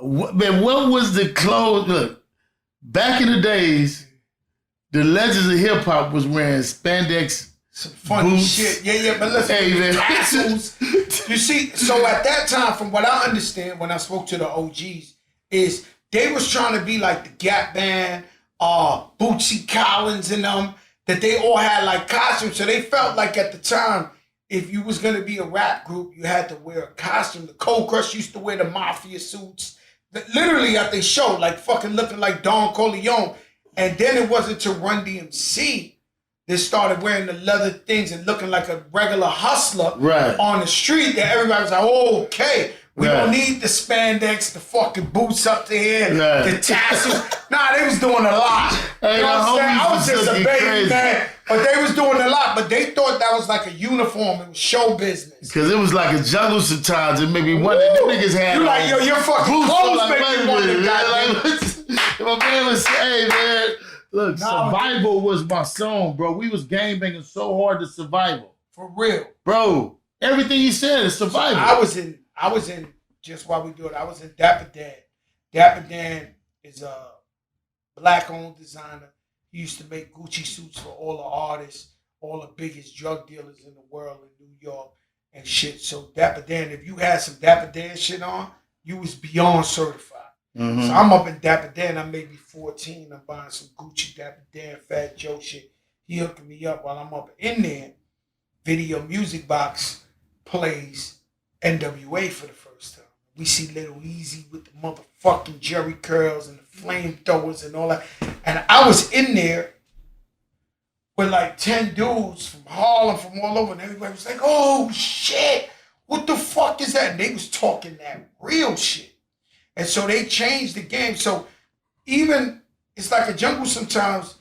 B: Man, what was the clothes? Look, back in the days, the legends of hip hop was wearing spandex.
C: Some funny
B: boots.
C: shit. Yeah, but listen,
B: Hey, man.
C: tassels. You see, so at that time, from what I understand when I spoke to the OGs, is they was trying to be like the Gap Band, Bootsy Collins and them, that they all had like costumes. So they felt like at the time, if you was gonna be a rap group, you had to wear a costume. The Cold Crush used to wear the mafia suits. Literally at their show, like fucking looking like Don Corleone. And then it wasn't to Run DMC. They started wearing the leather things and looking like a regular hustler on the street that everybody was like, oh, okay, we don't need the spandex, the fucking boots up to here, the tassels. Nah, they was doing a lot.
B: Hey,
C: you know what I'm saying? I was just a baby,
B: crazy.
C: man. But they was doing a lot. But they thought that was like a uniform. It was show business.
B: Because it was like a jungle sometimes. It made me wonder. Them niggas had
C: You like, yo, your fucking
B: boots.
C: clothes
B: Like,
C: make
B: wait
C: me
B: a
C: wonder,
B: minute, man.
C: goddamn.
B: Like, my man was saying, man, look,
C: Nah,
B: survival was my song, bro. We was game banging so hard to survival.
C: For real.
B: Bro, everything he said is survival.
C: I was in, just while we do it, I was in Dapper Dan. Dapper Dan is a black-owned designer. He used to make Gucci suits for all the artists, all the biggest drug dealers in the world in New York and shit. So Dapper Dan, if you had some Dapper Dan shit on, you was beyond certified.
B: Mm-hmm.
C: So I'm up in Dapper Dan. I'm maybe 14. I'm buying some Gucci Dapper Dan, Fat Joe shit. He hooking me up while I'm up in there. Video Music Box plays NWA for the first time. We see Little Eazy with the motherfucking Jerry curls and the flamethrowers and all that. And I was in there with like 10 dudes from Harlem, from all over, and everybody was like, oh shit, what the fuck is that? And they was talking that real shit. And so they changed the game. So even, it's like a jungle sometimes,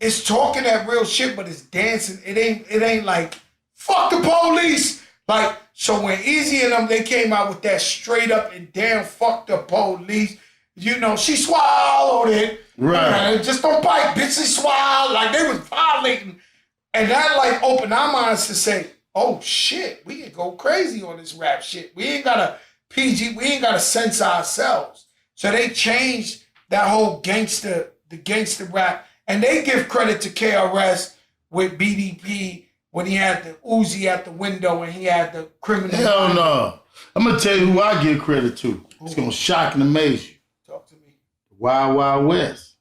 C: it's talking that real shit, but it's dancing. It ain't like, fuck the police. Like, so when Eazy and them, they came out with that straight up and down, fuck the police. You know, she swallowed it.
B: Right.
C: Just don't bite, bitch, she swallowed. Like, they was violating. And that, like, opened our minds to say, oh, shit, we can go crazy on this rap shit. We ain't got to PG, we ain't got to censor ourselves. So they changed that whole the gangster rap. And they give credit to KRS with BDP when he had the Uzi at the window and he had the criminal.
B: Hell no. I'm gonna tell you who I give credit to. It's gonna shock and amaze you.
C: Talk to me.
B: Wild Wild West.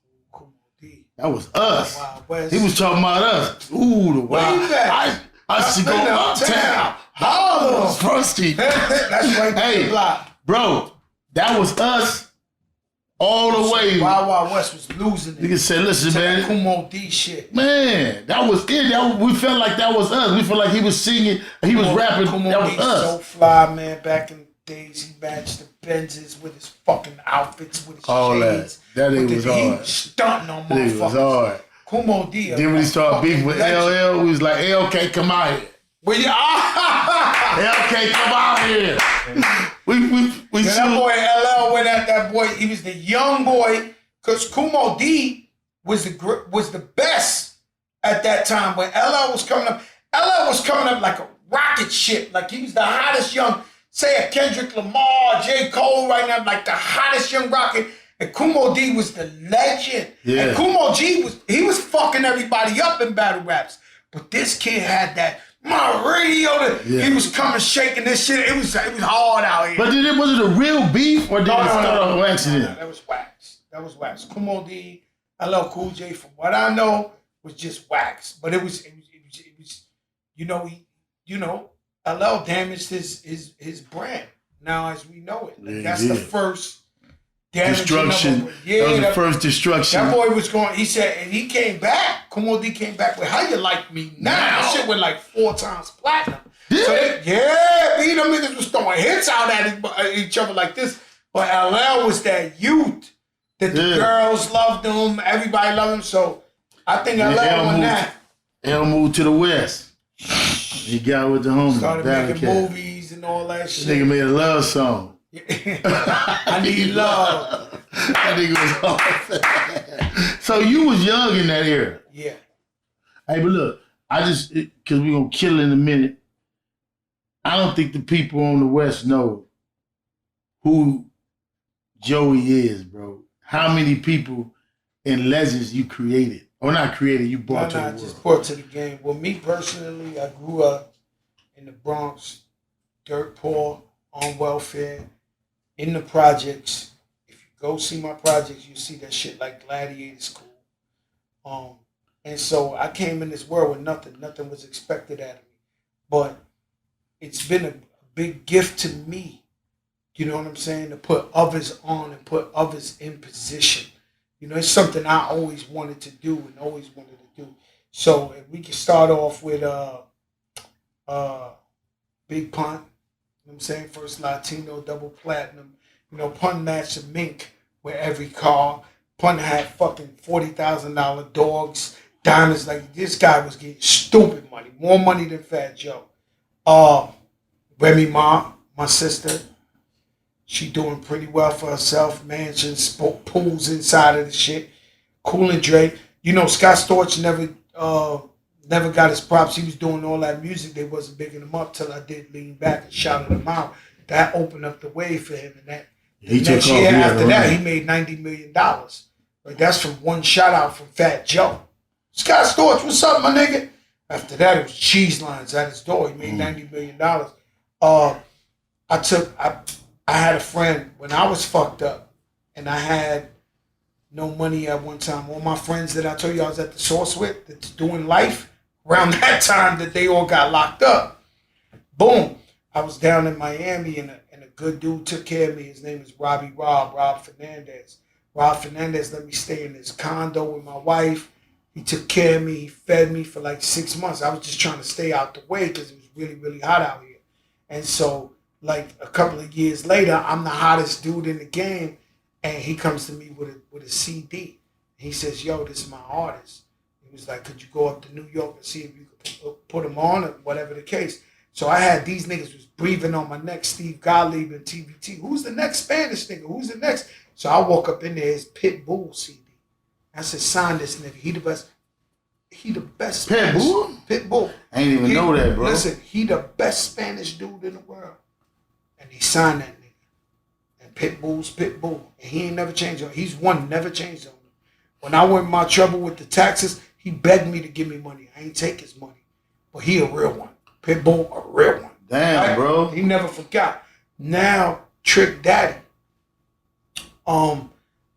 B: That was us.
C: Wild West.
B: He was talking about us. Ooh, the Wild. I should go uptown.
C: Harlem.
B: Front Street.
C: That's right.
B: Hey, bro, that was us all the way.
C: Wild Wild West was losing it.
B: Nigga said, listen, man.
C: Kumo D shit.
B: Man, that was it. We felt like that was us. We felt like he was singing, he was rapping.
C: Kumo
B: that was
C: D
B: us.
C: So fly, man. Back in the days, he matched the Benzes with his fucking outfits, with his
B: all
C: shades.
B: That nigga was hard.
C: He was stunting on motherfuckers.
B: It was hard.
C: Kumo D.
B: Then when he started beefing with LL, we was like, LK, come out here.
C: Well,
B: LK, come out here. we
C: that boy LL went at that boy. He was the young boy, because Kumo D was the best at that time. When LL was coming up like a rocket ship. Like he was the hottest young, say a Kendrick Lamar, J. Cole right now, like the hottest young rocket. And Kumo D was the legend.
B: Yeah.
C: And Kumo G was fucking everybody up in battle raps. But this kid had that, my radio, he was coming shaking this shit. It was hard out here.
B: But was it a real beef or did it start on accident?
C: No, that was wax. Kumo D, LL Cool J, from what I know, was just wax. But it was LL damaged his brand. Now as we know it. Like, that's the first
B: destruction. That was the first destruction.
C: That boy was going, he said, and he came back. Kumo D came back with How You Like Me Now. That shit went like 4 times platinum.
B: Yeah.
C: So them niggas was throwing hits out at each other like this. But LL was that youth that the girls loved him, everybody loved him. So I think LL won that.
B: L moved to the West. He got with the homies.
C: Started making movies and all that shit.
B: This nigga made a love song.
C: I need love.
B: That nigga was hard. So you was young in that era.
C: Yeah.
B: Hey, but look, because we're going to kill it in a minute. I don't think the people on the West know who Joey is, bro. How many people and legends you created. Or not created, you brought to the world.
C: Just brought to the game. Well, me personally, I grew up in the Bronx, dirt poor, on welfare, in the projects. If you go see my projects, you see that shit like Gladiator School. And so I came in this world with nothing. Nothing was expected out of me. But it's been a big gift to me, you know what I'm saying, to put others on and put others in position. You know, it's something I always wanted to do and always wanted to do. So if we can start off with Big Pun, you know what I'm saying, first Latino, double platinum. You know, Pun matched a mink with every car. Pun had fucking $40,000 dogs, diamonds. Like, this guy was getting stupid money, more money than Fat Joe. Remy Ma, my sister, she doing pretty well for herself. Mansions, pools inside of the shit. Cool and Dre. You know, Scott Storch never got his props. He was doing all that music. They wasn't bigging him up till I did lean back and shouted him out. That opened up the way for him. And that next year after that, he made $90 million. Like, that's from one shout out from Fat Joe. Scott Storch, what's up, my nigga? After that, it was cheese lines at his door. He made $90 million. I had a friend when I was fucked up and I had no money at one time. All my friends that I told you I was at the source with, that's doing life, around that time that they all got locked up. Boom. I was down in Miami and a good dude took care of me. His name is Rob Fernandez. Rob Fernandez let me stay in his condo with my wife. He took care of me. He fed me for like 6 months. I was just trying to stay out the way because it was really, really hot out here. And so, like, a couple of years later, I'm the hottest dude in the game. And he comes to me with a CD. He says, yo, this is my artist. He was like, could you go up to New York and see if you could put him on or whatever the case. So I had these niggas was breathing on my neck, Steve Gottlieb and TBT. Who's the next Spanish nigga? Who's the next? So I woke up in there, his Pitbull CD. I said, sign this nigga. He the best. He the best Spanish. Pitbull.
B: I ain't even know that, bro.
C: Listen, he the best Spanish dude in the world. And he signed that nigga. And Pitbull's Pitbull. And he ain't never changed on him. He's one, never changed on him. When I went in my trouble with the taxes, he begged me to give me money. I ain't take his money. but he a real one. Pitbull, a real one.
B: Damn,
C: right?
B: bro.
C: He never forgot. Now, Trick Daddy. I'm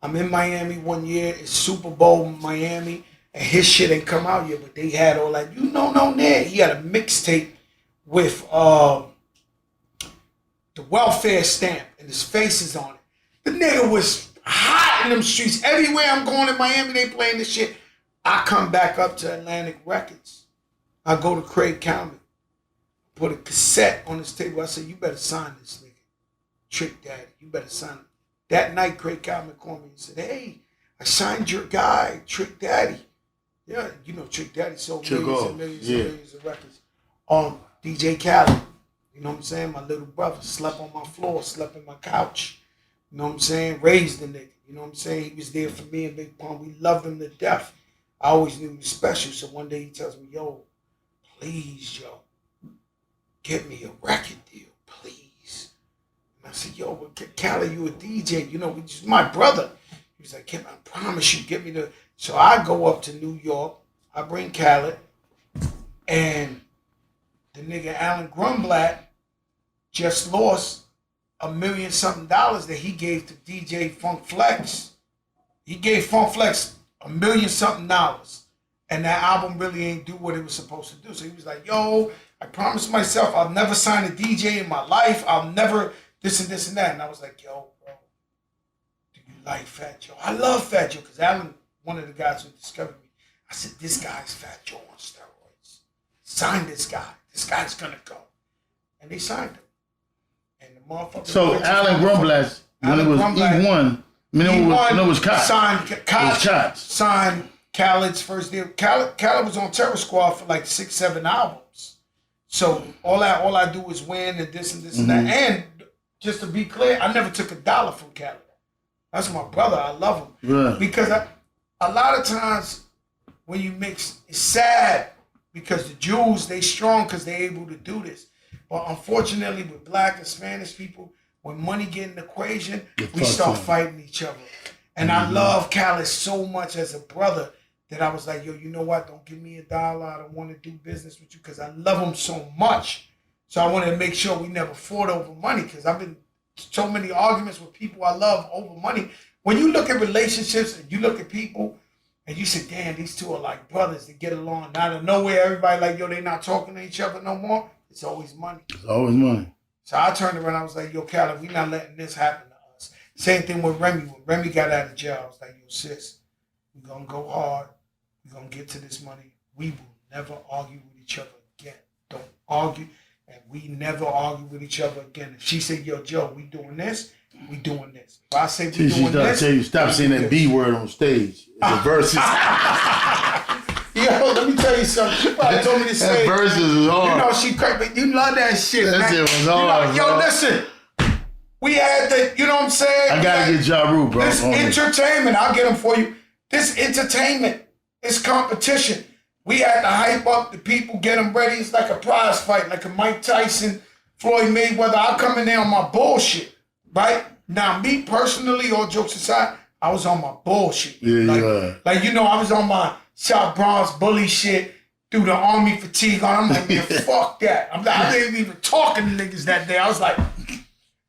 C: in Miami one year. It's Super Bowl in Miami, and his shit ain't come out yet, but they had all that. No, there. He had a mixtape with the welfare stamp, and his face is on it. The nigga was hot in them streets. Everywhere I'm going in Miami, they playing this shit. I come back up to Atlantic Records. I go to Craig County, put a cassette on his table. I said, you better sign this nigga. Trick Daddy, you better sign it. That night, Craig County called me and said, hey, I signed your guy, Trick Daddy. Yeah, you know Trick Daddy sold millions and millions of records. DJ Khaled, you know what I'm saying? My little brother slept on my floor, slept on my couch. You know what I'm saying? Raised the nigga. You know what I'm saying? He was there for me and Big Pun. We loved him to death. I always knew he was special. So one day he tells me, yo, please, yo, get me a record deal, please. And I said, yo, but Khaled, you a DJ. You know, he's my brother. He was like, Kim, I promise you, get me the... So I go up to New York. I bring Khaled. And the nigga Alan Grumblatt just lost $1 million something that he gave to DJ Funk Flex. He gave Funk Flex $1 million something, and that album really ain't do what it was supposed to do. So he was like, yo, I promised myself I'll never sign a DJ in my life. I'll never this and this and that. And I was like, yo, bro, do you like Fat Joe? I love Fat Joe, because Alan, one of the guys who discovered me, I said, this guy's Fat Joe on steroids. Sign this guy. This guy's gonna go. And they signed him. And the motherfucker.
B: So Alan Grumblatt, when it was E1, it was Koch.
C: Signed Khaled's first deal. Khaled was on Terror Squad for like 6-7 albums. So all I do is win and this and this and that. And just to be clear, I never took $1 from Khaled. That's my brother. I love him.
B: Right.
C: Because a lot of times when you mix, it's sad because the Jews, they strong because they're able to do this. But unfortunately with Black and Spanish people, when money get in the equation, we start fighting each other. And I love Khaled so much as a brother that I was like, yo, you know what? Don't give me $1. I don't want to do business with you because I love him so much. So I wanted to make sure we never fought over money, because I've been so many arguments with people I love over money. When you look at relationships and you look at people and you say, damn, these two are like brothers that get along. Out of nowhere, everybody like, yo, they not talking to each other no more. It's always money.
B: It's always money.
C: So I turned around, I was like, yo, Khaled, we not letting this happen to us. Same thing with Remy. When Remy got out of jail, I was like, yo, sis, we're going to go hard. We're going to get to this money. We will never argue with each other again. Don't argue. And we never argue with each other again. If she said, yo, Joe, we doing this, we doing this. If I say we doing this. Tell you,
B: stop saying that B word on stage. The verses.
C: Yo, let me tell you something. She probably told me to say.
B: That verses is hard.
C: You know, she crazy, but you love that shit,
B: that
C: man.
B: Shit was hard,
C: yo, listen. We had the, you know what I'm saying?
B: I gotta get Ja Rule, bro.
C: This entertainment, I'll get them for you. This entertainment is competition. We had to hype up the people, get them ready. It's like a prize fight, like a Mike Tyson, Floyd Mayweather. I'll come in there on my bullshit, right? Now, me personally, all jokes aside, I was on my bullshit.
B: Yeah,
C: like, you know, I was on my South Bronx bully shit, through the army fatigue on. I'm like, man, fuck that. I didn't even talking to niggas that day. I was like,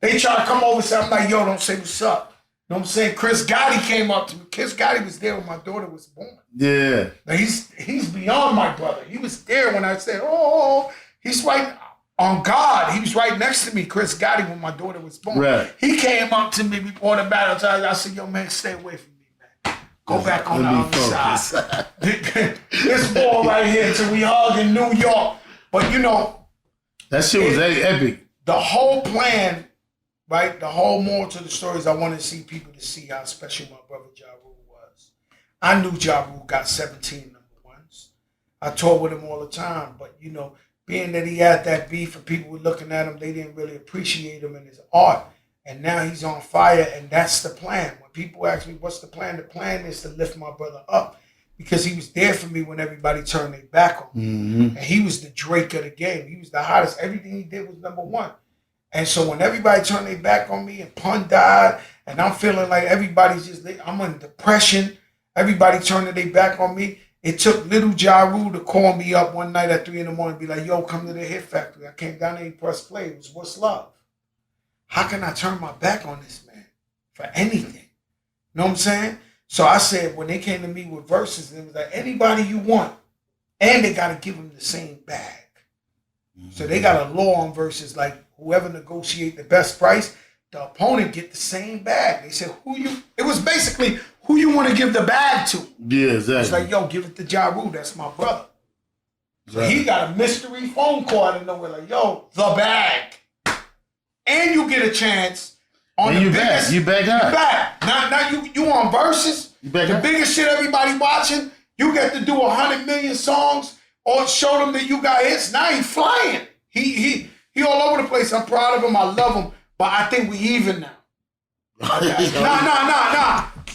C: they try to come over and say, I'm like, yo, don't say what's up. You know what I'm saying? Chris Gotti came up to me. Chris Gotti was there when my daughter was born.
B: Yeah.
C: Now he's beyond my brother. He was there when I said, oh, he's right on God. He was right next to me, Chris Gotti, when my daughter was born. Right. He came up to me before the battle. I said, yo, man, stay away from me, man. Go back on the other side. This ball right here until we hug in New York. But, you know.
B: That shit was epic.
C: The whole plan, right? The whole moral to the story is I want to see people to see how special my brother Ja Rule was. I knew Ja Rule got 17 number ones. I toured with him all the time. But, you know, being that he had that beef and people were looking at him, they didn't really appreciate him and his art. And now he's on fire, and that's the plan. When people ask me, what's the plan? The plan is to lift my brother up, because he was there for me when everybody turned their back on me. Mm-hmm. And he was the Drake of the game. He was the hottest. Everything he did was number one. And so when everybody turned their back on me and Pun died, and I'm feeling like everybody's just, I'm in depression, everybody turning their back on me, It took little Ja Rule to call me up one night at 3 in the morning and be like, yo, come to the Hit Factory. I came down there and pressed play. It was What's Love? How can I turn my back on this man for anything? You know what I'm saying? So I said, when they came to me with verses, it was like, anybody you want. And they got to give them the same bag. So they got a law on verses like whoever negotiate the best price, the opponent get the same bag. They said, it was basically who you want to give the bag to.
B: Yeah, exactly.
C: It's like, yo, give it to Ja Rule. That's my brother. So he got a mystery phone call out of nowhere like, yo, the bag. And you get a chance on the biggest.
B: You back up.
C: You back. Now you on verses.
B: You back
C: the
B: up.
C: biggest shit everybody watching. You get to do 100 million songs or show them that you got hits. Now he flying. He all over the place. I'm proud of him. I love him. But I think we even now. Nah.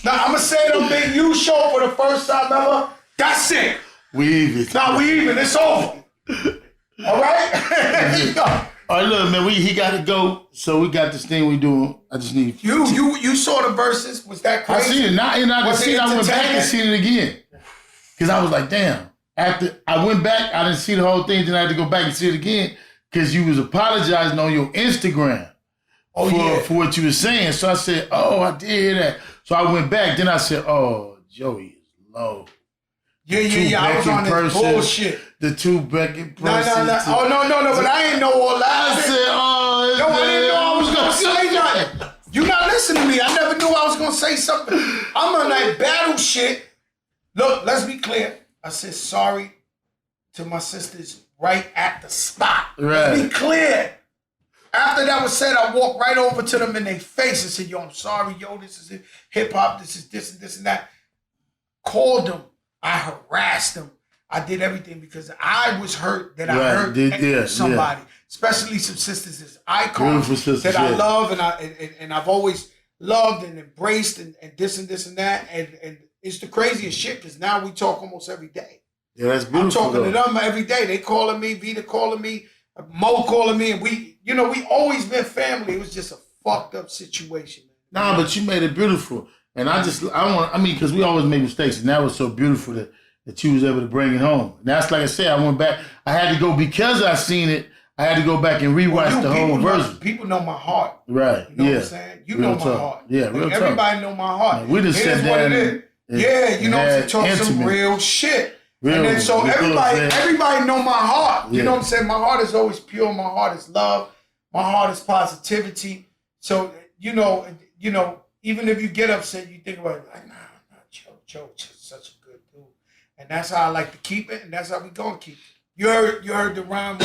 C: I'm going to say it on Big U show for the first time ever. That's it.
B: We even.
C: Nah, we even. It's over. All right?
B: All right, look, man, he got to go. So we got this thing we doing. I just need
C: You saw the verses. Was that crazy?
B: I seen it. I went back and seen it again. Because I was like, damn. After I went back, I didn't see the whole thing. Then I had to go back and see it again. Because you was apologizing on your Instagram for what you were saying. So I said, oh, I did hear that. So I went back. Then I said, oh, Joey is low.
C: Yeah. I was on this bullshit.
B: The two Beckett persons.
C: No. Oh, no. But I ain't know all that.
B: I said, oh,
C: no, I didn't know I was going to say nothing. You not listening to me. I never knew I was going to say something. I'm on that battle shit. Look, let's be clear. I said sorry to my sisters right at the spot.
B: Right.
C: Let's be clear. After that was said, I walked right over to them in their face and said, yo, I'm sorry. Yo, this is hip-hop. This is this and this and that. Called them. I harassed them. I did everything because I was hurt that I hurt somebody, especially some sisters as icons sisters, that I love and I've always loved and embraced and this and this and that. And it's the craziest shit because now we talk almost every day.
B: Yeah, that's beautiful.
C: I'm talking to them every day. They calling me, Vita calling me, Mo calling me, and we always been family. It was just a fucked up situation.
B: Nah, but you made it beautiful. And because we always make mistakes, and that was so beautiful that you was able to bring it home. And that's like I said, I went back. I had to go because I seen it. I had to go back and rewatch the whole version.
C: People know my heart.
B: Right.
C: You know what I'm saying? You know my heart.
B: Yeah, real talk.
C: Everybody know my heart.
B: Man, we just sat down
C: you know what I'm saying? Talk some real shit. And then so everybody know my heart. You know what I'm saying? My heart is always pure. My heart is love. My heart is positivity. So, even if you get upset, you think about it like, nah, Joe, just such a good dude. And that's how I like to keep it, and that's how we gonna keep it. You heard the rhyme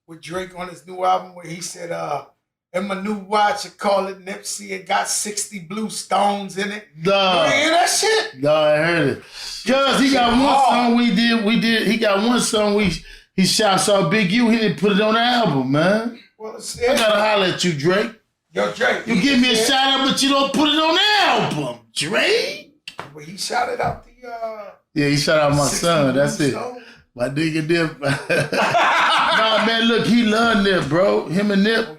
C: with Drake on his new album where he said, in my new watch, I call it Nipsey, it got 60 blue stones in it.
B: Nah.
C: You hear that shit?
B: No, I heard it. Cause he got one song he got one song he shouts out Big U, he didn't put it on the album, man. Well, I gotta holler at you, Drake.
C: Yo, Drake.
B: You give me a shout out, but you don't put it on the album, Drake.
C: Well, he shouted out the
B: yeah, he shouted out my son. That's it. My nigga Nip. Nah, man, look, he loved Nip, bro. Him and Nip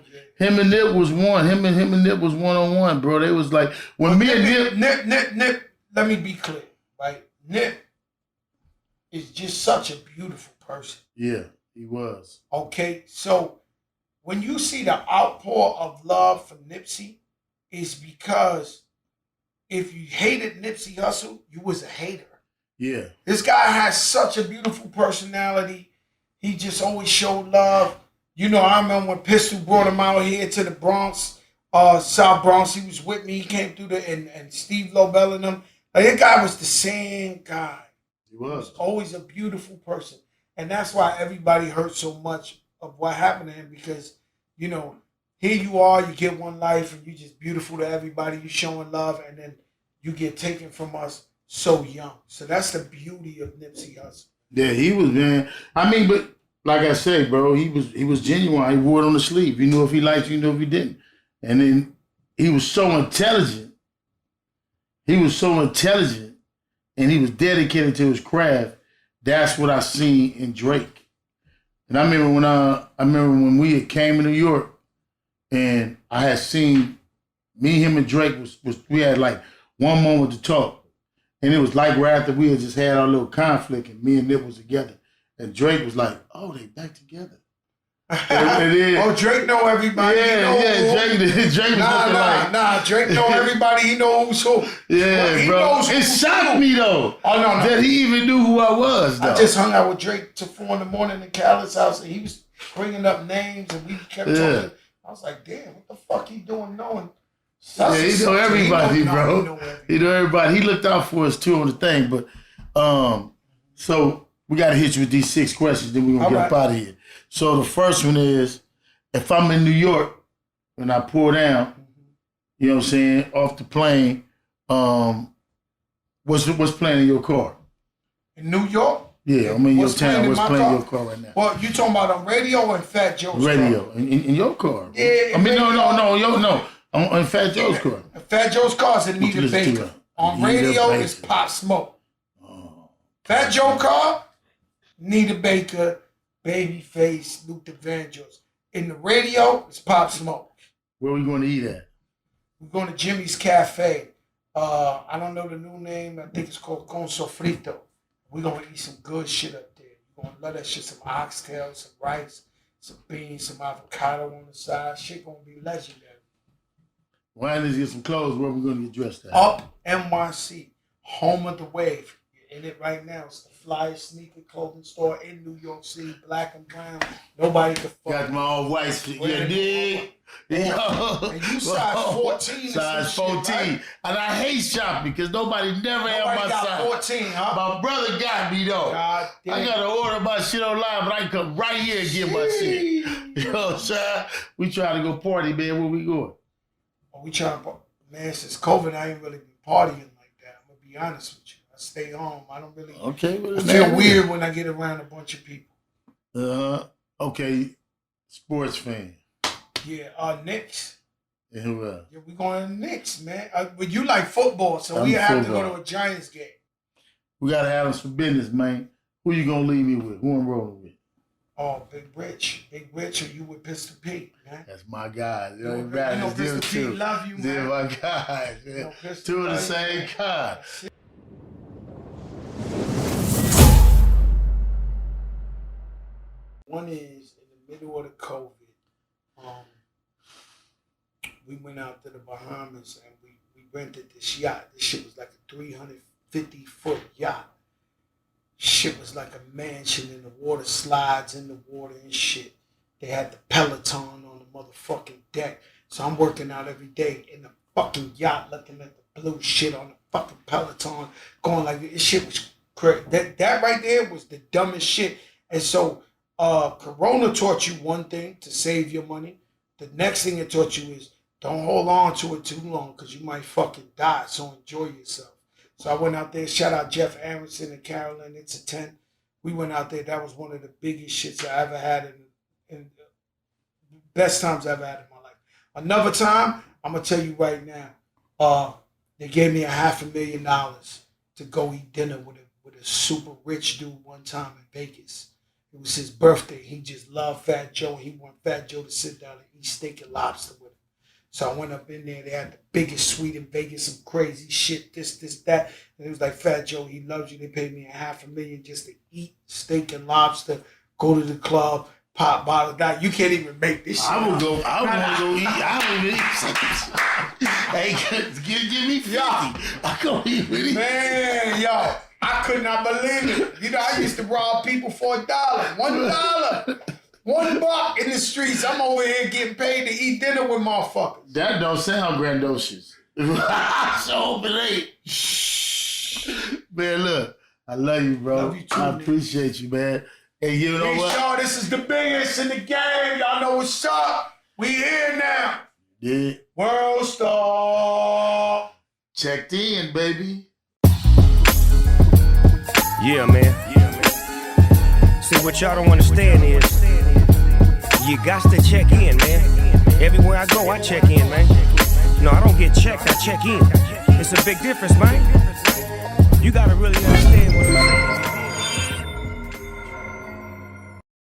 B: was one. Him and Nip was one-on-one, bro. They was like when me and
C: Nip. Let me be clear, right? Nip is just such a beautiful person.
B: Yeah, he was.
C: Okay, so when you see the outpour of love for Nipsey, it's because if you hated Nipsey Hussle, you was a hater.
B: Yeah.
C: This guy has such a beautiful personality. He just always showed love. I remember when Pistol brought him out here to the Bronx, South Bronx. He was with me. He came through and Steve Lobel and them. Like, that guy was the same guy.
B: He was
C: always a beautiful person. And that's why everybody hurt so much of what happened to him because, here you are, you get one life and you're just beautiful to everybody. You're showing love and then you get taken from us so young. So that's the beauty of Nipsey Hussle.
B: Yeah, he was, man. But like I say, bro, he was genuine. He wore it on the sleeve. You knew if he liked you, you knew if he didn't. And then he was so intelligent. And he was dedicated to his craft. That's what I seen in Drake. And I remember when we had came to New York and I had seen him and Drake we had like one moment to talk. And it was like right after we had just had our little conflict and me and Nip was together. And Drake was like, oh, they back together. And then,
C: Drake know everybody.
B: Drake was
C: Drake know everybody. He knows who.
B: Yeah, bro. It shocked me, though.
C: Oh, no.
B: That he even knew who I was, though.
C: I just hung out with Drake till 4 in the morning in Khaled's house, and he was bringing up names, and we kept talking. I was like, damn, what the fuck he doing knowing?
B: Yeah, he know everybody, bro. He know everybody. He looked out for us, too, on the thing. But, so we got to hit you with these 6 questions, then we're going to get up out of here. So the first one is, if I'm in New York and I pull down, you know what I'm saying, off the plane, what's playing in your car?
C: In New York?
B: Yeah, I'm in your town. What's playing in your car right now?
C: Well, you talking about on radio and Fat Joe's
B: radio.
C: car?
B: In your car.
C: Yeah.
B: I mean, no. On Fat Joe's car.
C: Fat Joe's car is Anita Baker. On radio, it's Pop Smoke.
B: Oh.
C: Fat Joe car, Anita Baker, Babyface, Luther Vandross. In the radio, it's Pop Smoke.
B: Where are we going to eat at?
C: We're going to Jimmy's Cafe. I don't know the new name. I think it's called Con Sofrito. We're going to eat some good shit up there. We're going to let that shit, some oxtail, some rice, some beans, some avocado on the side. Shit going to be legendary.
B: Why don't you get some clothes? Where we going to get dressed at?
C: Up NYC, home of the wave. You're in it right now. It's the flyest sneaker clothing store in New York City, black and brown. Nobody can fuck.
B: Got my old white feet. You dig?
C: And you size 14.
B: Size 14.
C: Shit, right?
B: And I hate shopping because nobody never had my
C: got
B: size.
C: 14, huh?
B: My brother got me, though.
C: God damn.
B: I got to order my shit online, but I can come right here and get my shit. You know what I'm saying? We try to go party, man. Where we going?
C: We trying to, man, since COVID, I ain't really been partying like that. I'm going to be honest with you. I stay home. I don't really.
B: Okay. Well,
C: I feel weird when I get around a bunch of people.
B: Okay. Sports fan.
C: Yeah, Knicks.
B: And who else?
C: Yeah, we going to Knicks, man. But you like football, so we have to go to a Giants game.
B: We got to have some business, man. Who you going to leave me with? Who I'm rolling with?
C: Oh, Big Rich. Big Rich, or you with Pistol Pete, man?
B: That's my guy.
C: You know Pistol Pete love you, man.
B: They're my guys. Man. Two of the same kind.
C: One is in the middle of the COVID. We went out to the Bahamas and we rented this yacht. This shit was like a 350-foot yacht. Shit was like a mansion in the water, slides in the water and shit. They had the Peloton on the motherfucking deck. So I'm working out every day in the fucking yacht looking at the blue shit on the fucking Peloton, going like, this shit was crazy. That right there was the dumbest shit. And so Corona taught you one thing, to save your money. The next thing it taught you is don't hold on to it too long because you might fucking die. So enjoy yourself. So I went out there. Shout out Jeff Aronson and Carolyn. It's a 10. We went out there. That was one of the biggest shits I ever had in best times I ever had in my life. Another time, I'm going to tell you right now, they gave me $500,000 to go eat dinner with a super rich dude one time in Vegas. It was his birthday. He just loved Fat Joe. He wanted Fat Joe to sit down and eat steak and lobster with him. So I went up in there. They had the biggest suite in Vegas, some crazy shit, this, that. And it was like, Fat Joe, he loves you. They paid me $500,000 just to eat steak and lobster, go to the club, pop bottle. You can't even make this shit.
B: I want to go eat. I don't even eat. Hey, give me 50. I go eat with you.
C: Man, yo, I could not believe it. You know, I used to rob people for $1. $1. $1 in the streets. I'm over here getting paid to eat dinner with motherfuckers.
B: That don't sound grandiose. So hope it ain't. Man, look, I love you, bro.
C: Love you too,
B: I appreciate you, man. Hey, you know what?
C: Y'all, this is the biggest in the game. Y'all know what's up. We here now.
B: Yeah.
C: World Star.
B: Checked in, baby.
A: Yeah, man. See, what y'all don't understand is you got to check in, man. Everywhere I go, I check in, man. No, I don't get checked, I check in. It's a big difference, man. You gotta really understand what I'm saying.